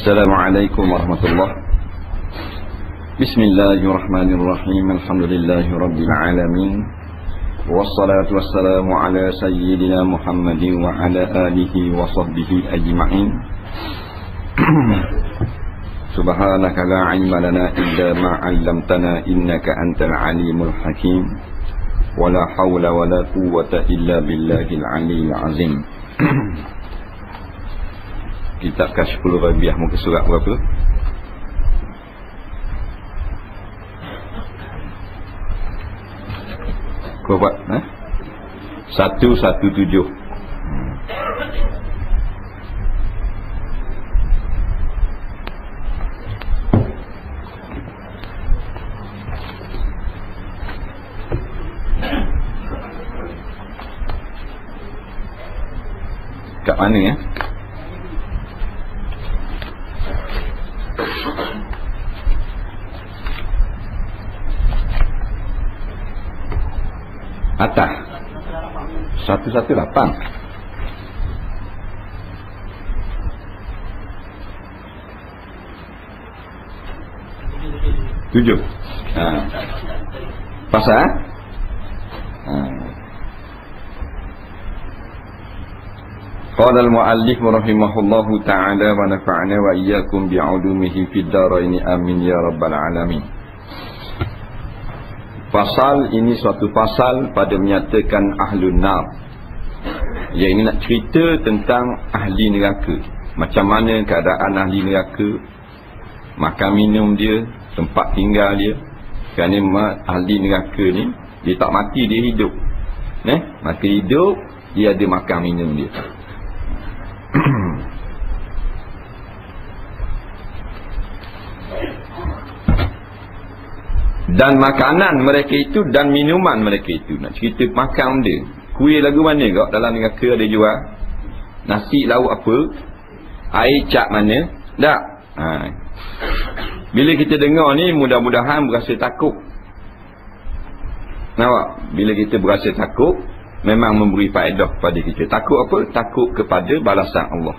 Assalamualaikum warahmatullahi. Bismillahirrahmanirrahim. Alhamdulillahi rabbil alamin. Wassalatu wassalamu ala sayyidina Muhammadin wa ala alihi wa sahbihi ajma'in. Subhanaka la ilma lana illa ma 'allamtana innaka antal alimul hakim. Wala hawla wala quwwata illa billahil aliyyil azim. Kitab Kasyful Ghaibiyah muka surat berapa? Kau buat 117. Kat mana ya? Atas 118. Tujuh. Pasal Qala al-muallif rahimahullahu ta'ala wa nafa'ana wa iyyakum bi'ulumihi fid dharain amin ya rabbal alamin. Pasal ini suatu pasal pada menyatakan ahlun nar. Yang ini nak cerita tentang ahli neraka. Macam mana keadaan ahli neraka, makan minum dia, tempat tinggal dia. Kerana ahli neraka ni, dia tak mati, dia hidup. Maka hidup, dia ada makan minum dia. Dan makanan mereka itu dan minuman mereka itu. Nak cerita makan dia. Kuih lagu mana kau dalam neraka ada jual? Nasi lauk apa? Air cap mana? Tak. Bila kita dengar ni, mudah-mudahan berasa takut. Nampak? Bila kita berasa takut, memang memberi faedah kepada kita. Takut apa? Takut kepada balasan Allah.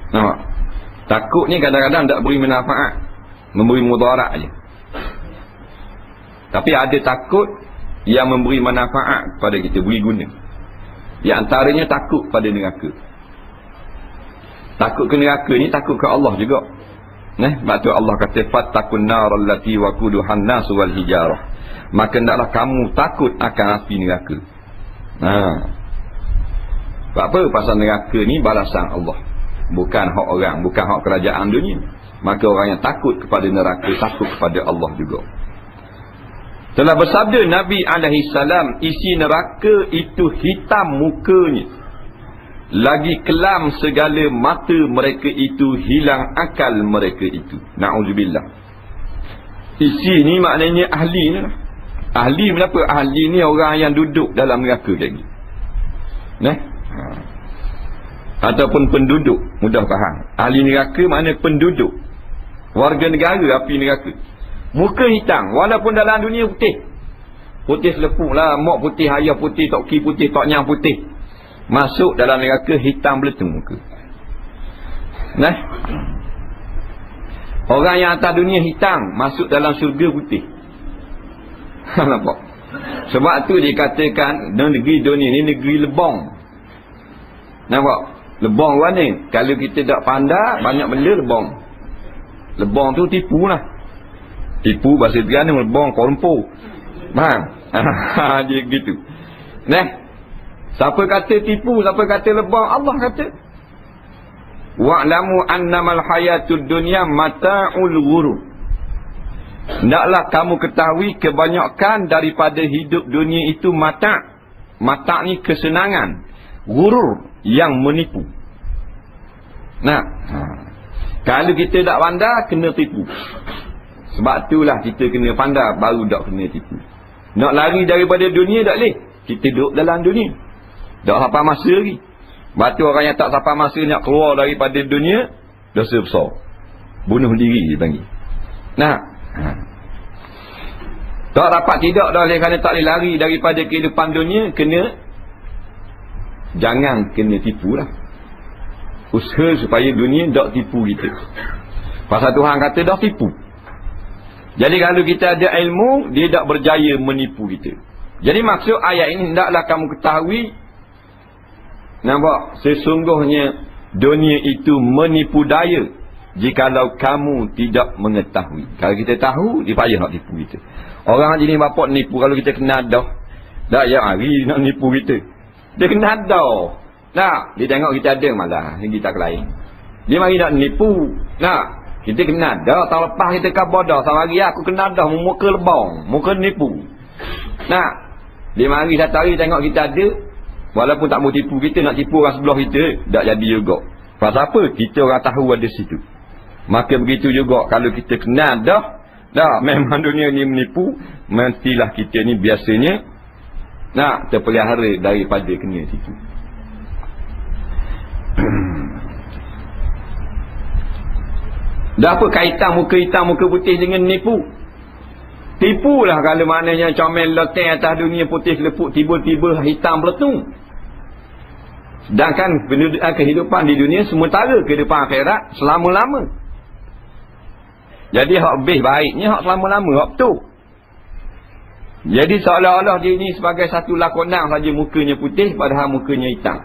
Nampak? Takut ni kadang-kadang tak beri manfaat, memberi mudarat aja. Tapi ada takut yang memberi manfaat kepada kita, beri guna. Di antaranya takut pada neraka. Takut ke neraka ni takut ke Allah juga. Sebab tu Allah kata fattaqun nar allati waquduhan nas wal hijarah. Maka hendaklah kamu takut akan api neraka. Sebab apa? Pasal neraka ni balasan Allah, bukan hak orang, bukan hak kerajaan dunia. Maka orang yang takut kepada neraka takut kepada Allah juga. Telah bersabda Nabi alaihissalam, isi neraka itu hitam mukanya, lagi kelam segala mata mereka itu, hilang akal mereka itu. Na'udzubillah. Isi ni maknanya ahli ni lah. Ahli kenapa? Ahli ni orang yang duduk dalam neraka lagi. Ataupun penduduk, mudah faham. Ahli neraka makna penduduk, warga negara api neraka. Muka hitam, walaupun dalam dunia putih. Putih selepuk lah, mok putih, ayah putih, toki putih, toknyang putih. Masuk dalam neraka hitam beletung muka. Orang yang atas dunia hitam, masuk dalam syurga putih. Nampak? Sebab tu dikatakan negeri dunia ni negeri lebong. Nampak? Lebong mana? Kalau kita tak pandai, banyak benda lebong. Lebong tu tipu lah. Tipu bahasa Terengganu, lebong, korempo. Faham? Dia gitu. Siapa kata tipu, siapa kata lebong? Allah kata, wa'lamu annamal hayatud dunya mata'ul ghurur. Hendaklah kamu ketahui kebanyakan daripada hidup dunia itu mata'. Mata' ni kesenangan. Ghurur, yang menipu. Kalau kita tak pandai, kena tipu. Sebab itulah kita kena pandai, baru tak kena tipu. Nak lari daripada dunia tak boleh. Kita duduk dalam dunia, tak sampai masa lagi. Sebab tu orang yang tak sampai masa nak keluar daripada dunia, dosa besar. Bunuh diri dia panggil. Tak dapat tidak dah, oleh kerana tak boleh lari daripada kehidupan dunia, kena, jangan kena tipu lah. Usaha supaya dunia tak tipu kita. Pasal Tuhan kata dah tipu. Jadi kalau kita ada ilmu, dia tak berjaya menipu kita. Jadi maksud ayat ini, hendaklah kamu ketahui, nampak, sesungguhnya dunia itu menipu daya jikalau kamu tidak mengetahui. Kalau kita tahu, dia payah nak tipu kita. Orang jenis bapak nipu, kalau kita kena dah, tak yang hari nak nipu kita. Dia kena dah. Nah, dia tengok kita ada malah, kita lain. Dia mari nak nipu. Nah, kita kena dah, tahun lepas kita khabar dah. Sama hari aku kena dah, muka lebang, muka nipu. Nah, dia mari satu hari tengok kita ada, walaupun tak mau tipu kita, nak tipu orang sebelah kita, tak jadi juga. Pasal apa? Kita orang tahu ada situ. Maka begitu juga kalau kita kenal dah memang dunia ni menipu, mestilah kita ni biasanya terpelihara daripada kena situ. Dah apa kaitan muka hitam muka putih dengan nipu? Tipulah kalau maknanya comel loteng atas dunia putih lepuk, tiba-tiba hitam peletung. Sedangkan kehidupan di dunia sementara, kehidupan akhirat selama-lama. Jadi hak lebih baiknya hak selama-lama, hak betul. Jadi seolah-olah dia ni sebagai satu lakonan saja mukanya putih padahal mukanya hitam.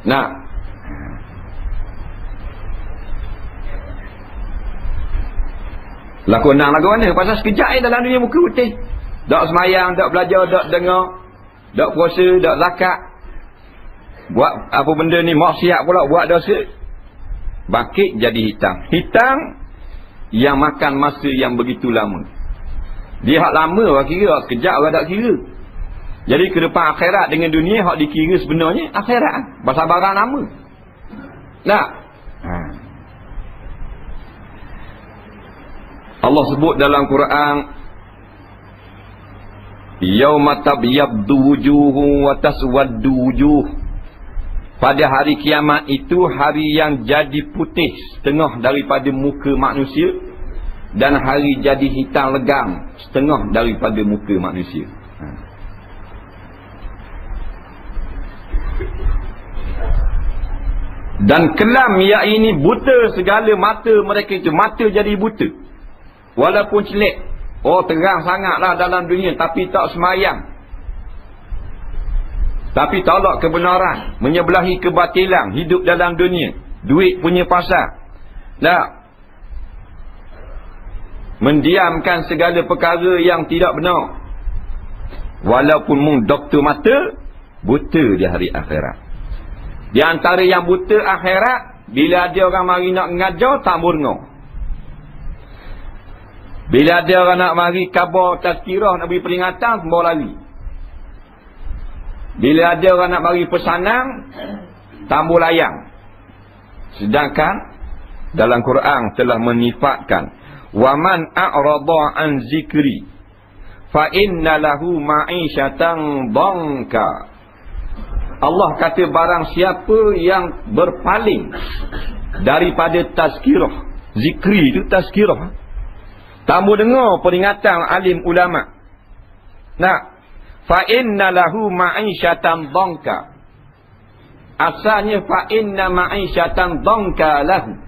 Nah, lakonan lagu mana? Pasal sekejap dalam dunia muka putih. Tak semayang, tak belajar, tak dengar, tak puasa, tak zakat. Buat apa benda ni maksiat pula, buat dosa. Bangkit jadi hitam. Hitam yang makan masa yang begitu lama. Dia hak lama orang kira, hak sekejap orang tak kira. Jadi ke depan akhirat dengan dunia hak dikira sebenarnya akhirat. Pasal barang lama. Nah. Allah sebut dalam Quran, yauma tabyaddu wujuhun wa taswaddu wujuh. Pada hari kiamat itu hari yang jadi putih setengah daripada muka manusia, dan hari jadi hitam legam setengah daripada muka manusia. Dan kelam ia ini buta segala mata mereka itu. Mata jadi buta walaupun celik. Oh, terang sangatlah dalam dunia, tapi tak semayang, tapi tolak kebenaran, menyebelahi kebatilan, hidup dalam dunia, duit punya pasar. Nah, mendiamkan segala perkara yang tidak benar. Walaupun mung doktor mata, buta di hari akhirat. Di antara yang buta akhirat, bila ada orang mari nak ngajar, tak murngau. Bila ada orang nak mari khabar tazkirah, nak beri peringatan, semua lari. Bila ada orang nak mari pesanan, tambah layang. Sedangkan dalam Quran telah menifatkan, waman a'rada an zikri fa inna lahu ma'isyatan dhanka. Allah kata barang siapa yang berpaling daripada tazkirah, zikri itu tazkirah, tamu dengar peringatan alim ulama. Nah, fa inna lahu ma'isyatan dhanka. Asalnya fa inna ma'isyatan dhanka lahu.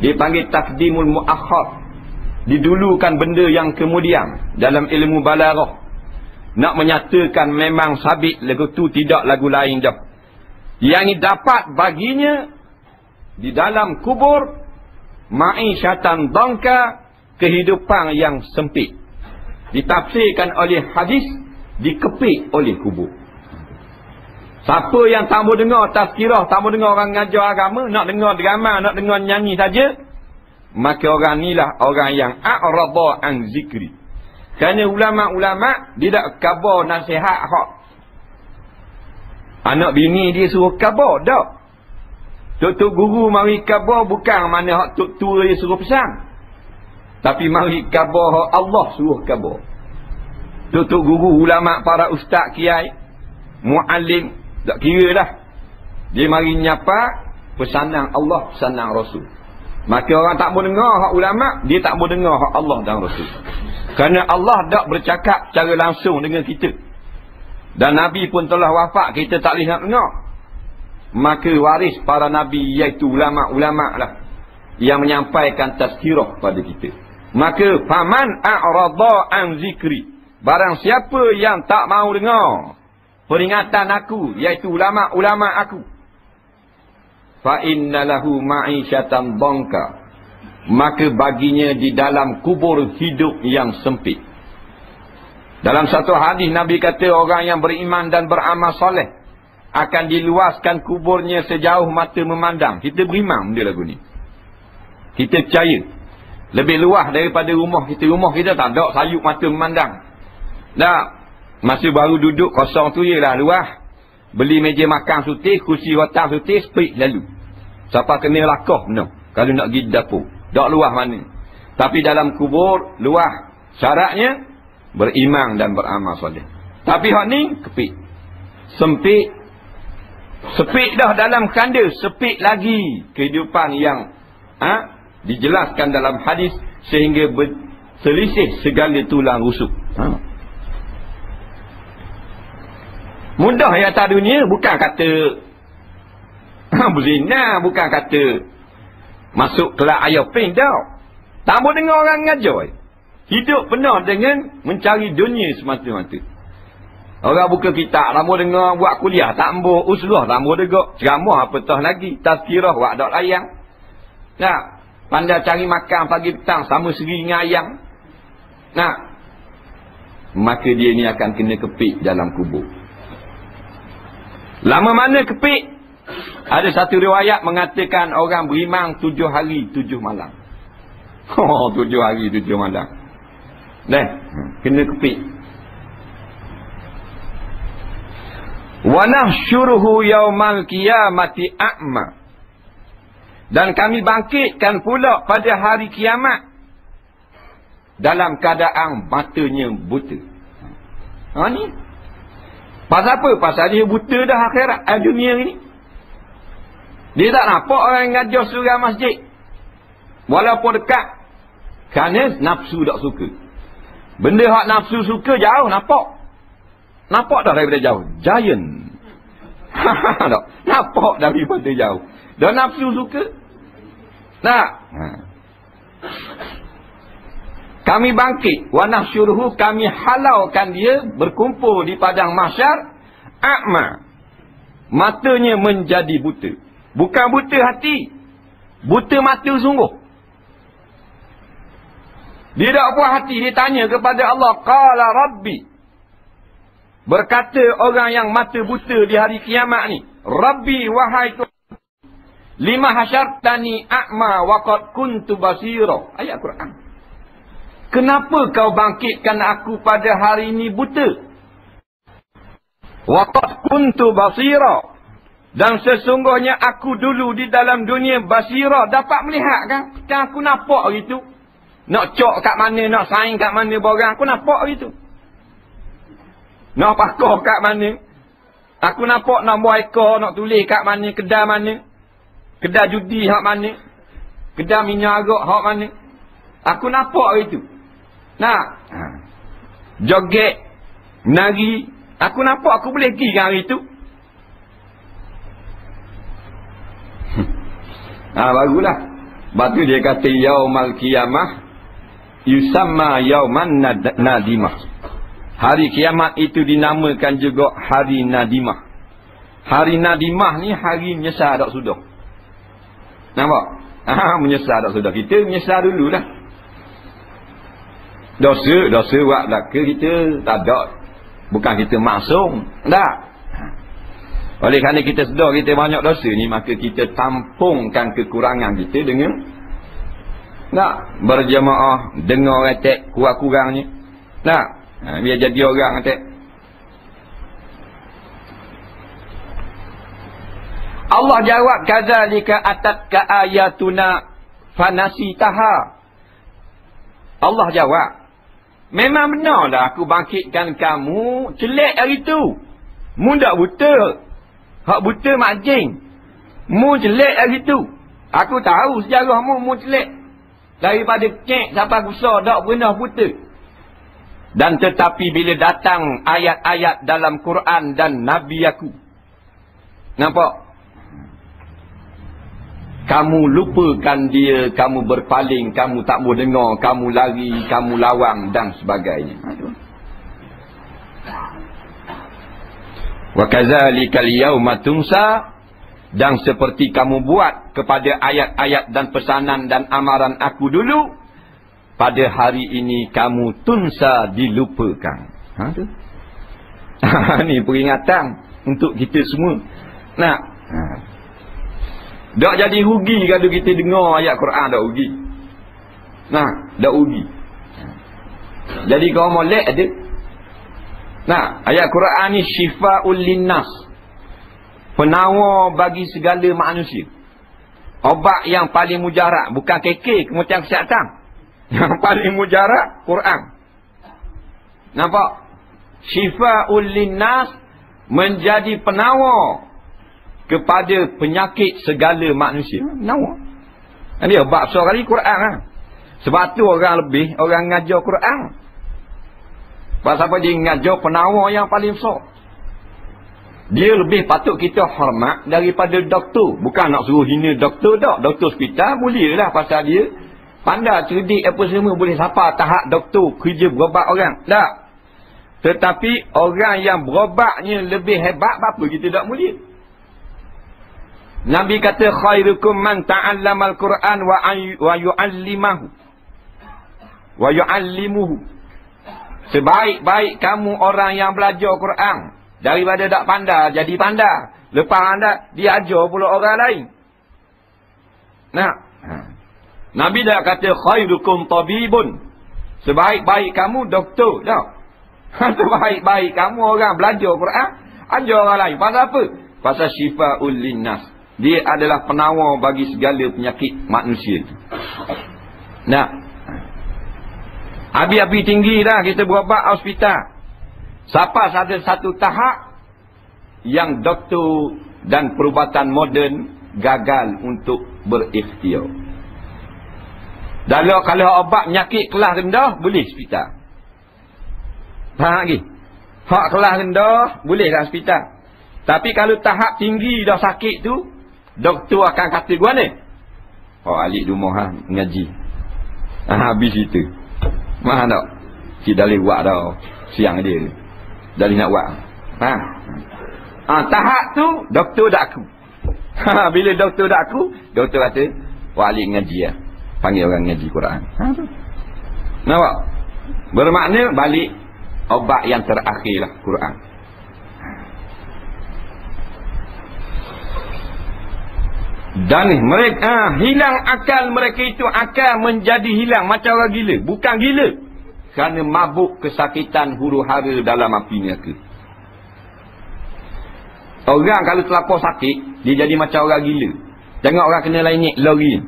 Dipanggil takdimul muakhar. Didulukan benda yang kemudian dalam ilmu balarah. Nak menyatakan memang sabit lagu tu, tidak lagu lain dah. Yang dapat baginya di dalam kubur ma'isyatan dhanka, kehidupan yang sempit. Ditafsirkan oleh hadis, dikepit oleh kubur. Siapa yang tak mau dengar tazkirah, tak mau dengar orang ngajar agama, nak dengar drama, nak dengar nyanyi saja, maka orang inilah orang yang a'rada an zikri. Kerana ulama-ulama dia tak khabar nasihat hak anak bini dia suruh khabar, tak. Tok guru mari khabar bukan mana hak tok tua dia suruh pesan, tapi mari khabar hak Allah suruh khabar. Tok guru, ulama, para ustaz, kiai, muallim, tak kira dah. Dia mari nyapa pesanan Allah, pesanan Rasul. Maka orang tak mau dengar hak ulama, dia tak mau dengar hak Allah dan Rasul. Kerana Allah tak bercakap secara langsung dengan kita. Dan Nabi pun telah wafat, kita tak boleh nak dengar. maka waris para nabi iaitu ulama-ulama lah yang menyampaikan tazkirah pada kita. Maka faman a'rada an zikri, barang siapa yang tak mau dengar peringatan aku iaitu ulama-ulama aku, fa innalahu ma'isyatan dhanka, maka baginya di dalam kubur hidup yang sempit. Dalam satu hadis Nabi kata orang yang beriman dan beramal soleh akan diluaskan kuburnya sejauh mata memandang. Kita beriman dia lagu ni. Kita percaya lebih luas daripada rumah kita. Rumah kita tak ada sayup mata memandang. Tak. Masa baru duduk kosong tu ialah luas. Beli meja makan sutih, kursi rotan sutih, speak lalu. Siapa kena lakah no. Kalau nak pergi dapur. Tak luas mana. Tapi dalam kubur luas. Syaratnya beriman dan beramal soleh. Tapi hak ni kepik. Sempit. Sepik dah dalam kanda. Sepik lagi kehidupan yang dijelaskan dalam hadis sehingga berselisih segala tulang rusuk. Mudah ya atas dunia, bukan kata berzina, bukan kata masuk kelab ayah ping tau. Tak boleh dengar orang ngajar. Hidup penuh dengan mencari dunia semata-mata. Orang buka kitab, tak boleh dengar buat kuliah, tak boleh usrah, tak boleh dengar ceramah apatah lagi, tazkirah buat dak layang. Nah, pandai cari makan pagi petang sama seri dengan ayam. Nah, maka dia ni akan kena kepik dalam kubur. Lama mana kepik? Ada satu riwayat mengatakan orang beriman 7 hari 7 malam. 7 hari 7 malam. Kena kepik. Wa nahsyuruhu yaumal qiyamati a'ma. Dan kami bangkitkan pula pada hari kiamat dalam keadaan matanya buta. Ni pasal apa? Pasal dia buta dah akhirat dunia ni. Dia tak nampak orang ngajar surau masjid walaupun dekat, kerana nafsu tak suka. Benda hak nafsu suka jauh nampak. Nampak dah daripada jauh. Giant. Tak nampak daripada jauh. Dah nafsu suka. Nah. Kami bangkit. Wa nahsyuruhu, kami halaukan dia berkumpul di padang mahsyar. A'ma. Matanya menjadi buta. Bukan buta hati. Buta mata sungguh. Dia tak puas hati. Dia tanya kepada Allah. Qala Rabbi. Berkata orang yang mata buta di hari kiamat ni. Rabbi wahai Tuhan. Lima hasyartani a'ma waqad kuntu basira. Ayat Quran. Kenapa kau bangkitkan aku pada hari ini buta? Waqad kuntu basira. Dan sesungguhnya aku dulu di dalam dunia basira. Dapat melihat kan? Kan aku nampak gitu. Nak cok kat mana, nak saing kat mana borang. Aku nampak gitu. Nak pakai kat mana. Aku nampak nak buat ekor, nak tulis kat mana, kedai mana. Kedai judi hak mana. Kedai minyak arak hak mana. Aku nampak itu. Nah. Joget. Menari. Aku nampak aku boleh pergi kan hari itu. Barulah. Lepas tu dia kata yaumal qiyamah yusamma yauman nadimah. Hari kiamat itu dinamakan juga hari nadimah. Hari nadimah ni hari menyesal tak sudah. Nampak? Menyesal tak sudah. Kita menyesal dulu dah. Dosa buat belaka kita tak ada. Bukan kita maksum. Tak. Oleh kerana kita sedar kita banyak dosa ni, maka kita tampungkan kekurangan kita dengan berjemaah, dengar retek kurang-kurangnya. Biar jadi orang retek. Allah jawab, kadzalika atatka ayatuna fanasitaha. Allah jawab, memang benarlah aku bangkitkan kamu celek hari tu. Mu tak buta. Hak buta makjing. Mu celek hari tu. Aku tahu sejarah mu celek. Daripada kek sampai besar tak pernah buta. Dan tetapi bila datang ayat-ayat dalam Quran dan Nabi aku. Nampak? kamu lupakan dia, kamu berpaling, kamu tak mau dengar, kamu lari, kamu lawang dan sebagainya. Wa kadzalika al-yauma tunsa, dan seperti kamu buat kepada ayat-ayat dan pesanan dan amaran aku dulu, pada hari ini kamu tunsa, dilupakan. Ni peringatan untuk kita semua. Nak tak jadi rugi kalau kita dengar ayat Quran, tak rugi. Nah, tak rugi. Jadi kau molek ada. Nah, ayat Quran ni syifaul linnas, penawar bagi segala manusia. Obat yang paling mujarab, bukan kekek Kementerian Kesihatan. Yang paling mujarab Quran. Nampak? Syifaul linnas, menjadi penawar kepada penyakit segala manusia. Penawar. Dia obat besar kali Quran lah. Sebab tu orang ngajar Quran. Pasal apa dia ngajar penawar yang paling besar. Dia lebih patut kita hormat daripada doktor. Bukan nak suruh hina doktor tak. Doktor hospital boleh lah, pasal dia pandai, cerdik apa semua, boleh sampai tahap doktor kerja berobat orang. Tak. Tetapi orang yang berobatnya lebih hebat, apa kita tak mulia. Nabi kata khairukum man ta'allamal Quran wa yu'allimahu wa yu'allimuhu. Sebaik-baik kamu orang yang belajar Quran daripada tak pandai jadi pandai. Lepas pandai dia ajar pula orang lain. Nah, Nabi dah kata khairukum tabibun. Sebaik-baik kamu doktor dah. Sebaik-baik kamu orang belajar Quran, ajar orang lain. Pasal apa? Pasal syifaul linnas. Dia adalah penawar bagi segala penyakit manusia. Nah, api-api tinggi dah kita berobat hospital. Sampai ada satu tahap yang doktor dan perubatan moden gagal untuk berikhtiar. Kalau obat penyakit kelas rendah, boleh hospital. Faham lagi? Hak kelas rendah, boleh dah hospital. Tapi kalau tahap tinggi dah sakit tu, doktor akan kata gua ni, oh alik rumah ngaji. Habis itu. Mahal tak? Si dalih buat dah siang dia. Dalih nak buat. Tahap tu doktor dak aku. Bila doktor dak aku, doktor kata, wah alik ngaji lah. Panggil orang ngaji Quran. Nampak? Bermakna balik obat yang terakhir lah Quran. Dan mereka hilang akal, mereka itu akal menjadi hilang macam orang gila. Bukan gila, kerana mabuk kesakitan huru-hara dalam api neraka. Orang kalau terlapor sakit, dia jadi macam orang gila. Jangan orang kena lainnya lori.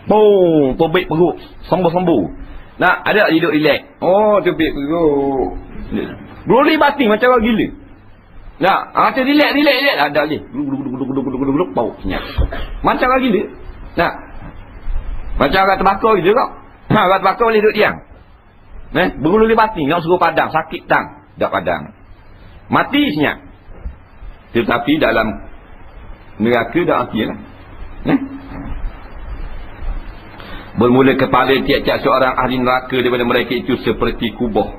Boom, tobek perut, sembuh-sembuh. Nak ada hidup relax. Oh, tobek perut. Beroli batin macam orang gila. Nak, rasa relax. Ada ni. Gluk, bau senyap. Macam orang gila. Nak. Macam orang terbakar gitu kau. Orang terbakar boleh duduk diam. Beruli batin, nak suruh padang, sakit tang, tak padang. Mati senyap. Tetapi dalam neraka dah matilah. Bermula kepala tiap-tiap seorang ahli neraka daripada mereka itu seperti kubah.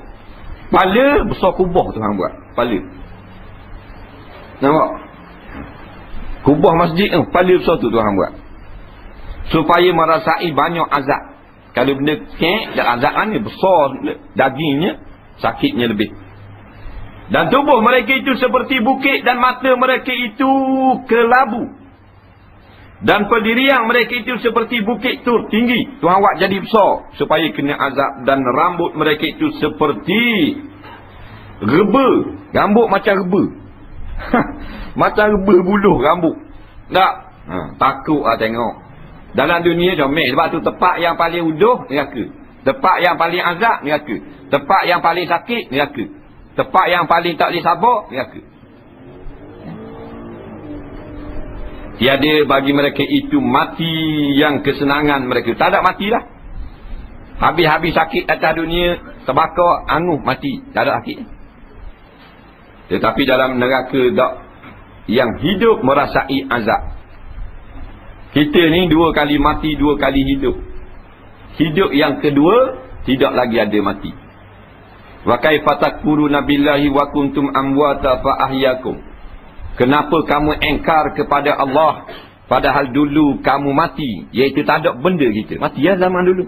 Kepala besar kubah tu hang buat. Kepala. Nampak? Kubah masjid tu, kepala besar tu hang buat. Supaya merasai banyak azab. Kalau benda kek dan azab ni besar dagingnya, sakitnya lebih. Dan tubuh mereka itu seperti bukit dan mata mereka itu kelabu. Dan pendirian mereka itu seperti bukit tur tinggi. Tuhan buat jadi besar supaya kena azab. Dan rambut mereka itu seperti reba. Rambut macam reba. Macam reba buluh rambut. Tak? Takut lah tengok. Dalam dunia comel. Sebab tu tempat yang paling uduh, neraka. Tempat yang paling azab, neraka. Tempat yang paling sakit, neraka. Tempat yang paling tak boleh sabar, neraka. Tiada bagi mereka itu mati yang kesenangan mereka. Tak ada matilah. Habis-habis sakit atas dunia, terbakar, anguh, mati. Tak ada sakit. Tetapi dalam neraka tak, yang hidup merasai azab. Kita ni 2 kali mati, 2 kali hidup. Hidup yang kedua tidak lagi ada mati. Wa kaifa takfuruna billahi wa kuntum amwata fa ahyakum. Kenapa kamu engkar kepada Allah padahal dulu kamu mati, iaitu tak ada benda kita. Mati ya zaman dulu.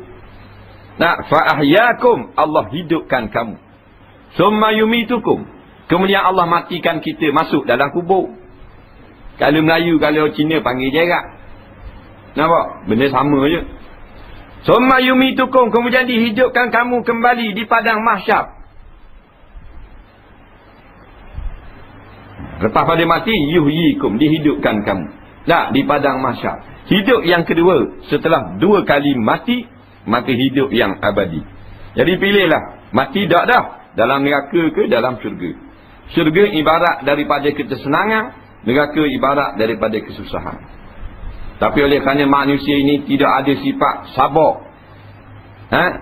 Nah, fa ahyakum, Allah hidupkan kamu. Summa yumitukum. Kemudian Allah matikan kita masuk dalam kubur. Kalau Melayu, kalau Cina panggil jerak. Nampak? Benda sama je. Summa yumitukum, kemudian dihidupkan kamu kembali di padang mahsyar. Lepas pada mati, yuhyikum, dihidupkan kamu. Nah, di padang mahsyar. Hidup yang kedua, setelah 2 kali mati, maka hidup yang abadi. Jadi pilihlah, mati tak dah, dalam neraka ke dalam syurga. Syurga ibarat daripada kesenangan, neraka ibarat daripada kesusahan. Tapi oleh kerana manusia ini tidak ada sifat sabar,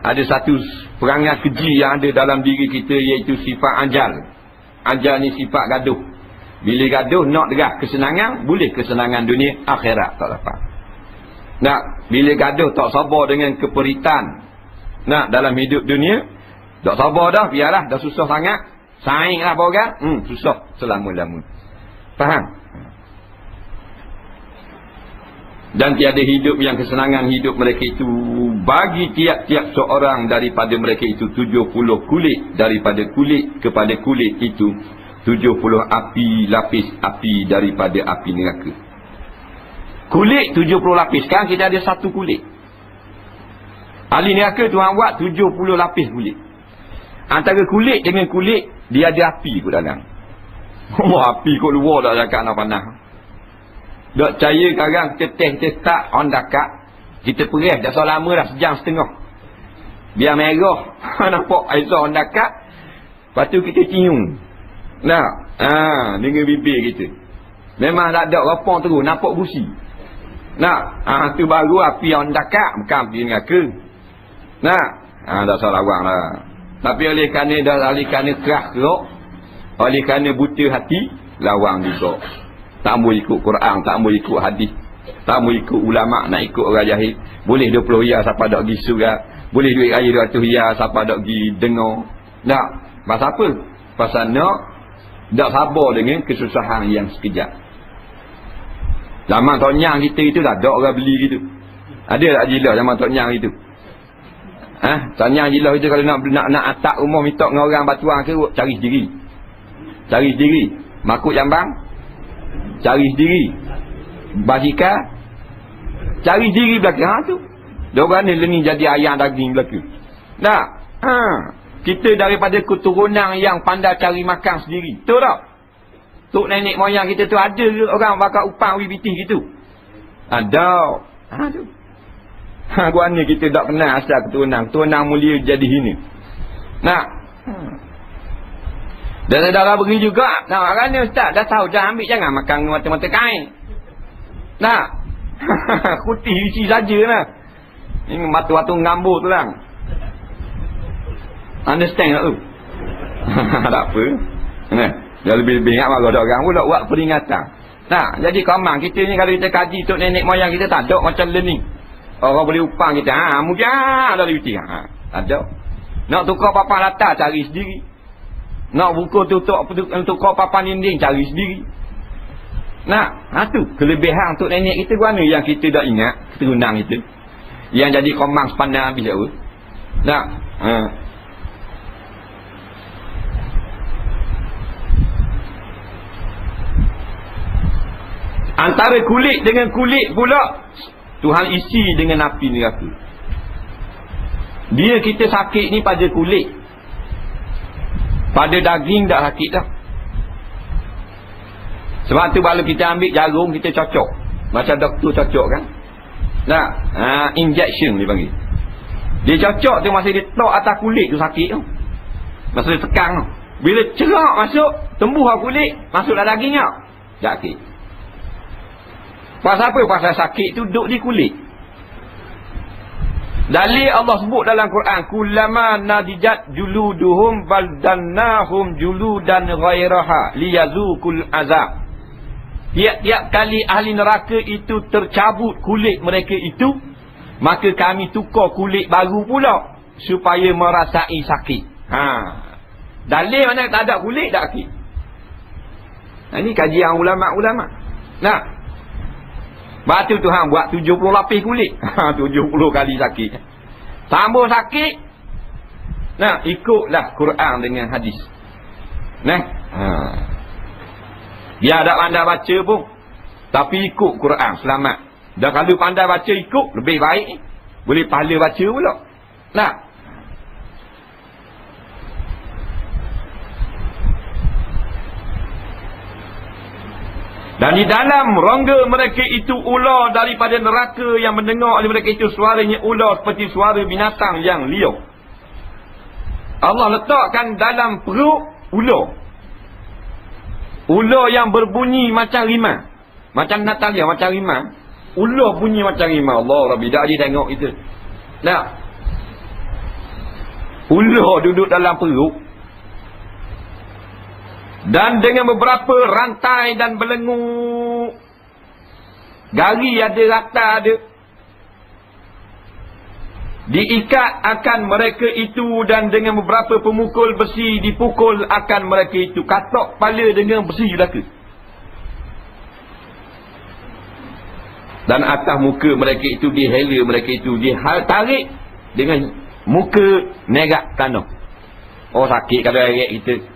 ada satu perangai keji yang ada dalam diri kita, iaitu sifat ajal. Ajal ni sifat gaduh. Bila gaduh nak derah kesenangan, boleh kesenangan dunia, akhirat tak dapat. Nak bila gaduh tak sabar dengan keperitan, nak dalam hidup dunia, tak sabar dah, biarlah dah susah sangat, sainglah orang, susah selama-lama. Faham? Dan tiada hidup yang kesenangan hidup mereka itu bagi tiap-tiap seorang daripada mereka itu 70 kulit, daripada kulit kepada kulit itu 70 api, lapis api daripada api neraka. Kulit 70 lapis. Sekarang kita ada 1 kulit. Ahli neraka Tuhan buat 70 lapis kulit. Antara kulit dengan kulit, dia ada api kat dalam. Api kat luar tak cakap nak panas. Tak percaya sekarang kita tak on dekat. Kita perih dah so lama dah, sejam setengah. Biar merah. Nampak aizah on dekat. Lepas tu kita cium. Nah, dengan bibir kita. Memang tak ada rapang terus, nampak busi. Nah, tu baru api yang dekat, bukan api neraka. Nah, dah salah orang lah. Tapi oleh kerana keras kerok, oleh kerana buta hati, lawang juga. Tak mau ikut Quran, tak mau ikut hadis, tak mau ikut ulama, nak ikut orang jahil. Boleh 20 riyal siapa dak pergi surat, boleh duit raya 200 riyal siapa dak pergi dengar. Nak, pasal apa? Pasal nak tak sabar dengan kesusahan yang sekejap. Zaman Tok Nyang kita itu dah ada orang beli gitu. Ada tak jilah zaman Tok Nyang itu? Tok Nyang jilah itu kalau nak atak rumah minta dengan orang batuang ke, cari sendiri. Cari sendiri. Makuk jambang, cari sendiri. Basikal, cari sendiri belakang. Tu. Diorang ni lenih jadi ayam daging belakang. Nah, kita daripada keturunan yang pandai cari makan sendiri. Betul tak? Tok nenek moyang kita tu ada ke orang bakal upang wibitih gitu? Ada. Tu. Gua ni kita tak kenal asal keturunan. Keturunan mulia jadi ini. Nah. Dan saudara beri juga. Nah, kerana ustaz dah tahu jangan ambil, jangan makan mata-mata kain. Nah. Kutih isi saja lah. Ini mata-mata ngambur tu lah. Understand tak tu? Tak apa. Nah, dia lebih-lebih ingat marah ada orang pula buat peringatan. Nah, jadi komang kita ni kalau kita kaji tok nenek moyang kita tak ada macam learning. Orang boleh upang kita. Mungkin ada lebih tinggi. Ada. Nak tukar papan latar cari sendiri. Nak buku tukar papan dinding cari sendiri. Nah, tu kelebihan tok nenek kita mana yang kita dah ingat keturunan kita. Yang jadi komang sepandang habis apa? Nah, antara kulit dengan kulit pula Tuhan isi dengan api neraka. Dia kita sakit ni pada kulit. Pada daging tak sakit dah. Sebab tu kalau kita ambil jarum kita cocok. Macam doktor cocok kan. Nah, injection dia panggil. Dia cocok tu masa dia tok atas kulit tu sakit tu. Masa dia tekan tu. Bila cerak masuk, tembus kulit, masuk dalam daging tau. Sakit. Pasal apa? Pasal sakit tu duduk di kulit. Dalil Allah sebut dalam Quran, kullama nadijat juluduhum baldannahum juludan ghairaha liyazuqul azab. tiap-tiap kali ahli neraka itu tercabut kulit mereka itu, maka kami tukar kulit baru pula supaya merasai sakit. Dalil mana tak ada kulit tak sakit. Ini kajian ulama'-ulama'. Nah, batu Tuhan buat 70 lapis kulit. 70 kali sakit. Tambah sakit. Nah, ikutlah Quran dengan hadis. Nah, dia tak pandai baca pun, tapi ikut Quran selamat. Dan kalau pandai baca ikut lebih baik, boleh pahala baca pula. Nah, dan di dalam rongga mereka itu ular daripada neraka yang mendengar oleh mereka itu suaranya ular seperti suara binatang yang liar. Allah letakkan dalam perut ular. Ular yang berbunyi macam rimau. Macam Natalia, macam rimau. Ular bunyi macam rimau. Allah Rabbi, tak dia tengok itu. Nah, ular duduk dalam perut. Dan dengan beberapa rantai dan belenggu. Gari ada, rata ada. Diikat akan mereka itu, dan dengan beberapa pemukul besi dipukul akan mereka itu. Katok kepala dengan besi belaka. Dan atas muka mereka itu dihela, mereka itu ditarik dengan muka nerak tanah. Oh, sakit kalau arik kita.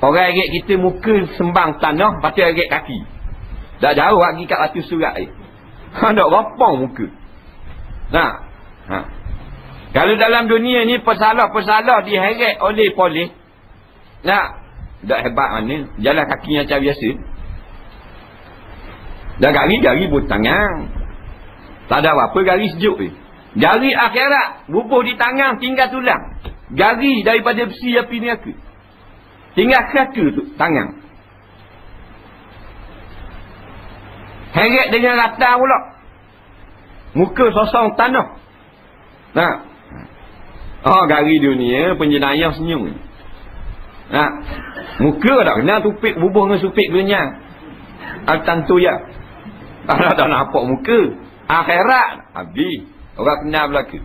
Orang arik kita muka sembang tanah, lepas tu arik kaki. Dah jauh lagi kat batu surat ni. Nak rapang muka. Nah, kalau dalam dunia ni pesalah-pesalah diheret oleh polis. Nah, tak hebat mana. Jalan kakinya macam biasa. Dan gari pun tangan. Tak ada apa-apa, gari sejuk ni. Jari akhirat bubuh di tangan tinggal tulang. Gari daripada besi api neraka. Tinggal kaki tu tangan. Heret dengan rata pula. Muka sosong tanah. Nah. Oh, gari dunia penjenayah senyum. Nah. Muka tak kena tupik bubuh dengan supik dunia. Tentu ya. Tak nampak muka. Akhirat habis. Orang kenal belaka.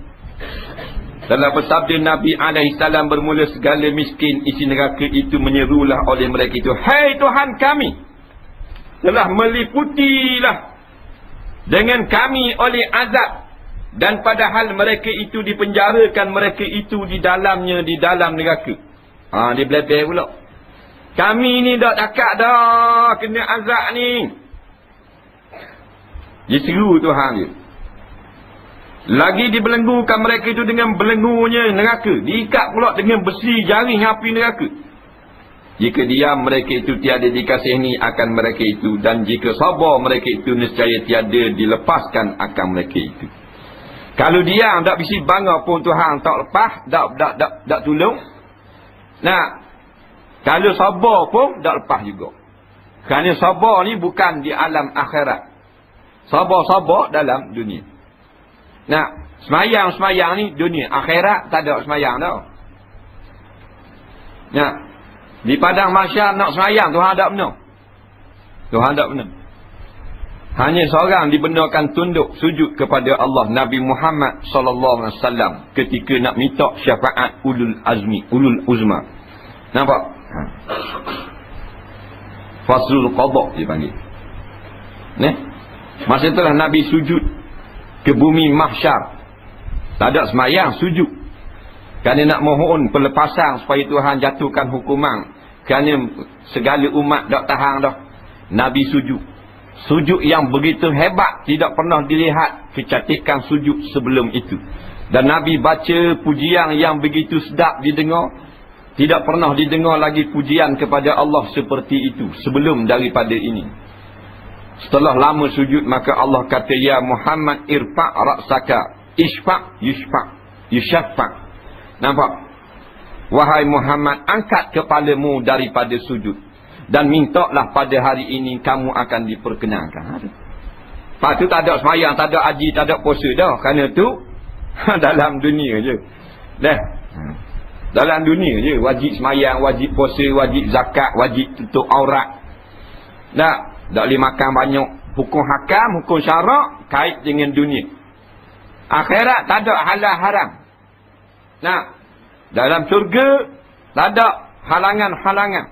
Dalam bersabda Nabi alaihissalam, bermula segala miskin isi neraka itu menyerulah oleh mereka itu, "Hai Tuhan kami, telah meliputilah dengan kami oleh azab." Dan padahal mereka itu dipenjarakan mereka itu di dalamnya, di dalam neraka. Dia belebel pula. Kami ni dah cakap dah kena azab ni. Dia seru Tuhan dia. Lagi dibelenggukan mereka itu dengan belenggunya neraka. Diikat pula dengan besi jaring api neraka. Jika diam mereka itu tiada dikasihani akan mereka itu. Dan jika sabar mereka itu nescaya tiada dilepaskan akan mereka itu. Kalau diam tak bisi bangga pun Tuhan tak lepas, tak tolong. Nah, kalau sabar pun tak lepas juga. Kerana sabar ni bukan di alam akhirat. Sabar-sabar dalam dunia. Nah, semayang ni dunia. Akhirat tak ada semayang dah. Nah, di padang mahsyar nak semayang Tuhan tak benar. Tuhan tak benar. Hanya seorang dibenarkan tunduk sujud kepada Allah, Nabi Muhammad sallallahu alaihi wasallam, ketika nak minta syafaat ulul uzma. Nampak? Faslul qada dia panggil. Masa itulah Nabi sujud ke bumi mahsyar. Tak ada semayang, sujud. Kerana nak mohon pelepasan supaya Tuhan jatuhkan hukuman. Kerana segala umat tak tahan dah. Nabi sujud. Sujud yang begitu hebat, tidak pernah dilihat kecantikan sujud sebelum itu. Dan Nabi baca pujian yang begitu sedap didengar. Tidak pernah didengar lagi pujian kepada Allah seperti itu sebelum daripada ini. Setelah lama sujud, maka Allah kata, "Ya Muhammad, irfa' ra'saka, ishfa' yushfa'." Nampak? Wahai Muhammad, angkat kepalamu daripada sujud dan mintalah pada hari ini kamu akan diperkenankan. Lepas tu tak ada semayang, tak ada haji, tak ada puasa dah. Kerana tu dalam dunia je. Dalam dunia je. Wajib semayang, wajib puasa, wajib zakat, wajib tutup aurat. Tak boleh makan banyak. Hukum hakam, hukum syarak kait dengan dunia. Akhirat tak ada halal haram. Nah, dalam syurga tak ada halangan-halangan.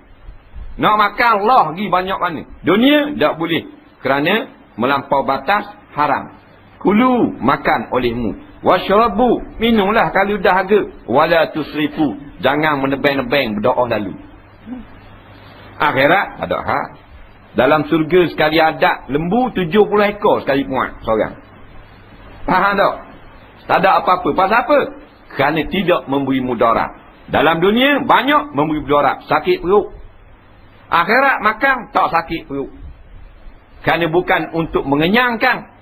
Nak makan Allah pergi banyak mana. Dunia tak boleh. Kerana melampau batas haram. Kulu makan olehmu. Washrabu minumlah kalau dahaga. Wala tusrifu. Jangan menebeng-nebeng berdoa lalu. Akhirat tak ada hal. Dalam surga sekali adat lembu 70 ekor sekali muat seorang. Faham tak? Tak ada apa-apa. Pasal apa? Kerana tidak memberi mudarat. Dalam dunia banyak memberi mudarat. Sakit perut. Akhirat makan tak sakit perut. Kerana bukan untuk mengenyangkan.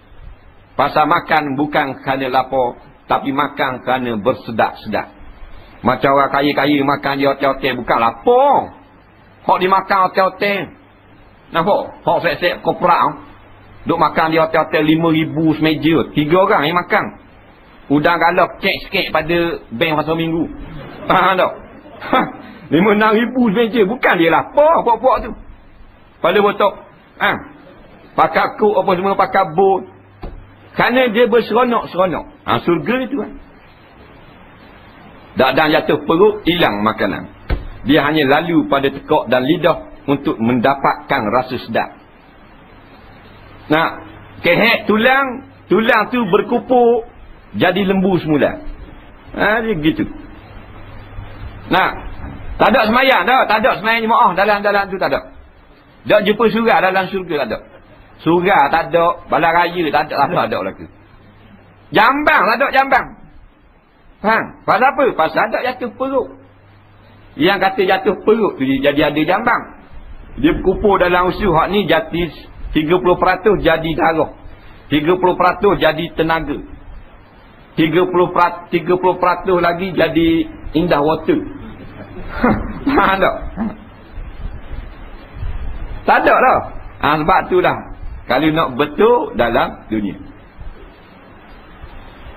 Pasal makan bukan kerana lapar. Tapi makan kerana bersedap-sedap. Macam orang kaya-kaya makan di hotel-hotel. Bukan lapar. Hak dimakan hotel-hotel. Nampak? Hak set-set koprak. Duk makan di hotel-hotel 5,000 semeja. 3 orang yang makan. Udang galak cek sikit pada bank pasal minggu. Faham tak? 5-6,000 semeja. Bukan dia lapar. Pok-pok tu. Pada botok. Pakai kuk apa semua. Pakai bot. Kerana dia berseronok-seronok. Surga itu kan. Dan jatuh perut. Hilang makanan. Dia hanya lalu pada tekak dan lidah. Untuk mendapatkan rasa sedap. Nah, kehek tulang. Tulang tu berkumpul. Jadi lembu semula. Dia gitu. Nah, tak ada semayang dah. Tak ada semayang jemaah dalam tu tak ada. Tak jumpa surah dalam surga tak ada. Surah tak ada. Balai raya tak ada lagi. Jambang tak ada jambang. Faham? Pasal apa? Pasal tak jatuh perut. Yang kata jatuh perut tu jadi ada jambang. Dia berkumpul dalam usus. Hak ni jati 30% jadi darah. 30% jadi tenaga. 30% lagi jadi indah water. Faham tak? Tak ada lah. Sebab tu lah. Kalau nak betul dalam dunia.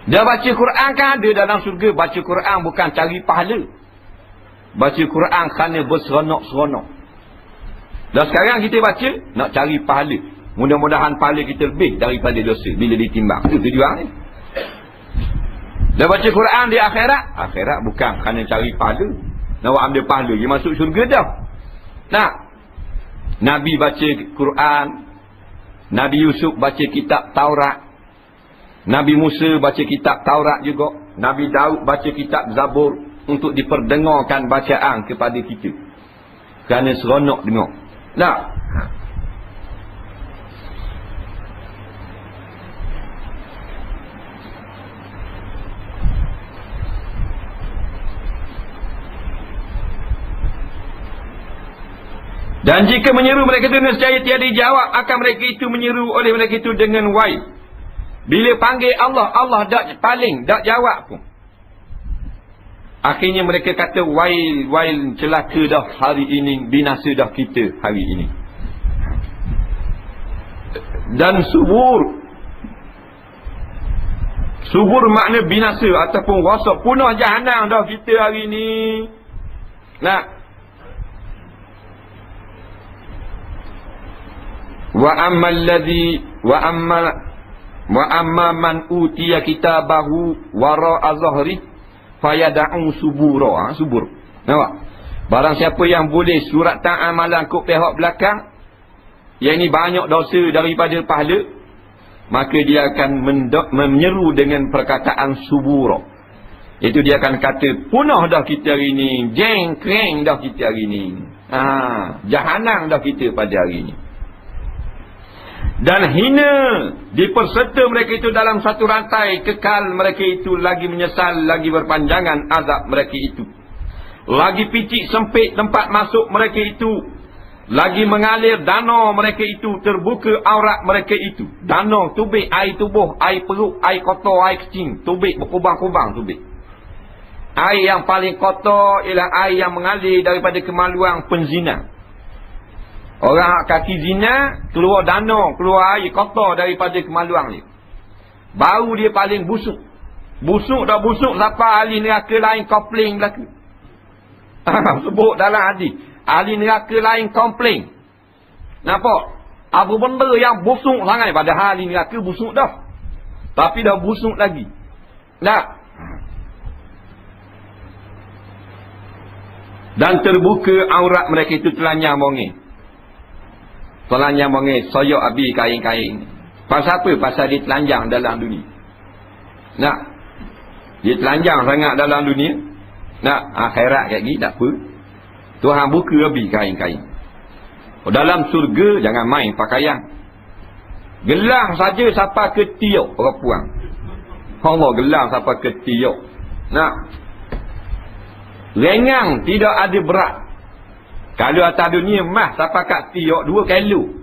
Dia baca Quran kan ada dalam surga. Baca Quran bukan cari pahala. Baca Quran kerana berseronok-seronok. Dan sekarang kita baca, nak cari pahala. Mudah-mudahan pahala kita lebih daripada dosa. Bila ditimbang. Itu tujuan ni. Dan baca Quran di akhirat. Akhirat bukan kerana cari pahala. Nak ambil pahala. Dia masuk syurga dah. Nah. Nabi baca Quran. Nabi Yusuf baca kitab Taurat. Nabi Musa baca kitab Taurat juga. Nabi Daud baca kitab Zabur. Untuk diperdengarkan bacaan kepada kita. Kerana seronok dengar. Nah. Dan jika menyeru mereka itu nescaya tiada dijawab, akan mereka itu menyeru oleh mereka itu dengan wail. Bila panggil Allah, Allah tak paling, tak jawab pun. Akhirnya mereka kata, wail, wail, celaka dah hari ini, binasa dah kita hari ini. Dan subur. Subur makna binasa ataupun wasak, punah jahanam dah kita hari ini. Nah. Wa amma man utiya kitabahu wara'a zahri fayada'u subura. Subur. Nampak? Barang siapa yang boleh suratan amalan kok pihak belakang, yang ini banyak dosa daripada pahala, maka dia akan menyeru dengan perkataan subura. Itu dia akan kata, punah dah kita hari ini, jeng kreng dah kita hari ini. Jahanam dah kita pada hari ini. Dan hina diperserta mereka itu dalam satu rantai, kekal mereka itu lagi menyesal, lagi berpanjangan azab mereka itu. Lagi picik sempit tempat masuk mereka itu, lagi mengalir danau mereka itu, terbuka aurat mereka itu. Danau tubik air tubuh, air perut, air kotor, air kecing, tubik berkubang-kubang tubik. Air yang paling kotor ialah air yang mengalir daripada kemaluan penzina. Orang kaki zina, keluar danau, keluar air kotor daripada kemaluan dia. Bau dia paling busuk. Busuk dah busuk sampai ahli neraka lain komplain berlaku. Sebut dalam hadis. Ahli neraka lain komplain. Nampak? Apa benda yang busuk sangat. Padahal ini neraka busuk dah. Tapi dah busuk lagi. Tak. Dan terbuka aurat mereka itu telanjang bongeng. Telanjang bongeng. Soyok habis kain-kain. Pasal apa? Pasal dia telanjang dalam dunia. Nak. Dia telanjang sangat dalam dunia. Nak. Akhirat kat gini tak apa. Tuhan buka habis kain-kain. Dalam surga jangan main pakaian. Gelang saja sampai ke tiuk perempuan. Allah gelang sampai ke tiuk. Nak. Rengang tidak ada berat. Kalau atas dunia mah sampai kat tiuk 2 kilo.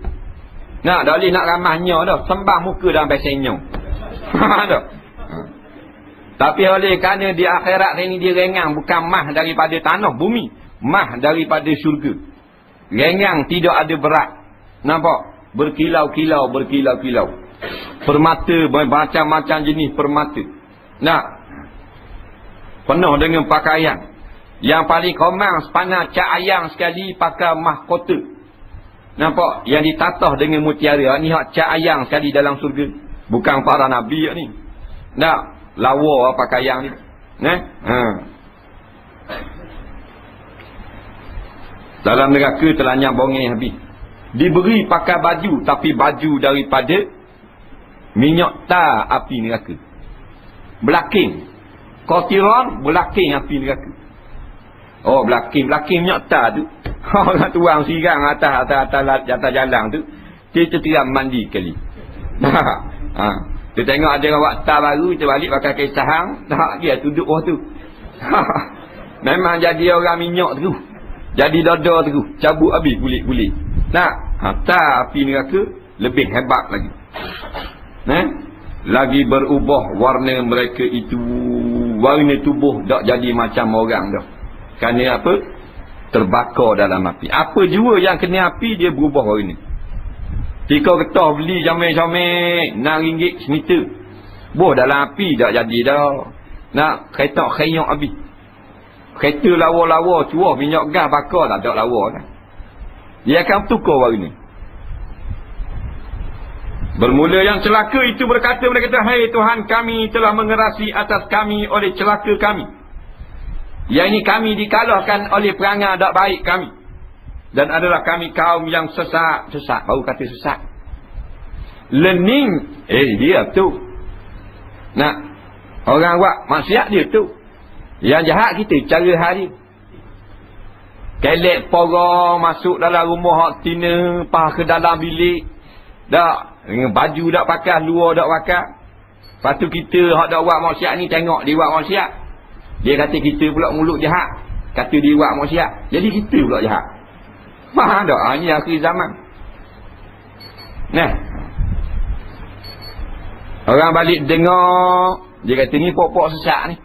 Nak dah boleh nak ramahnya dah. Sembah muka dalam besennya. Dah. Tapi oleh kerana di akhirat ini dia rengang bukan mah daripada tanah bumi, mah daripada syurga. Rengang tidak ada berat. Nampak? Berkilau-kilau, berkilau-kilau. Permata, macam-macam jenis permata. Nak. Penuh dengan pakaian. Yang paling komang sepanas cak ayang sekali pakai mahkota. Nampak? Yang ditatah dengan mutiara. Ni hak cak ayang sekali dalam surga. Bukan para nabi ni. Nak. Lawa pakaian ni. Nah. Dalam neraka telanjang bongeng habis. Diberi pakai baju, tapi baju daripada minyak tar api neraka. Belaking. Kotiron belaking api neraka. Oh, belaking minyak tar tu. Orang tuang sirang atas jalan tu. Dia tertiram mandi kali. Dia tengok ada orang buat tar baru, dia balik pakai kain sahang. Tak, dia duduk tu. Memang jadi orang minyak tu. Jadi dada tu. Cabut habis kulit-kulit. Nak, tar api neraka lebih hebat lagi. Lagi berubah warna mereka itu. Warna tubuh tak jadi macam orang dah. Kerana apa? Terbakar dalam api. Apa jua yang kena api dia berubah warna. Jika getah beli jamai-jamai RM6 semeter. Boh dalam api tak jadi dah. Nak kereta khayok habis. Kereta lawa-lawa cuah minyak gas bakar tak lawa kan. Dia akan tukar warna. Bermula yang celaka itu berkata, mereka kata, hai Tuhan kami telah mengerasi atas kami oleh celaka kami. Yang ini kami dikalahkan oleh perangai tak baik kami. Dan adalah kami kaum yang sesat. Sesat, baru kata sesat. Learning, dia tu. Nak, orang buat maksiat dia tu. Yang jahat kita, cara hari. Kelek porong masuk dalam rumah hak tina, pah ke dalam bilik. Tak, dengan baju tak pakai, luar tak pakai. Lepas tu kita hak dak buat maksiat ni tengok dia buat maksiat. Dia kata kita pula mulut jahat. Kata dia buat maksiat. Jadi kita pula jahat. Faham tak? Ini akhir zaman. Nah. Orang balik dengar, dia kata ni pokok sesat ni.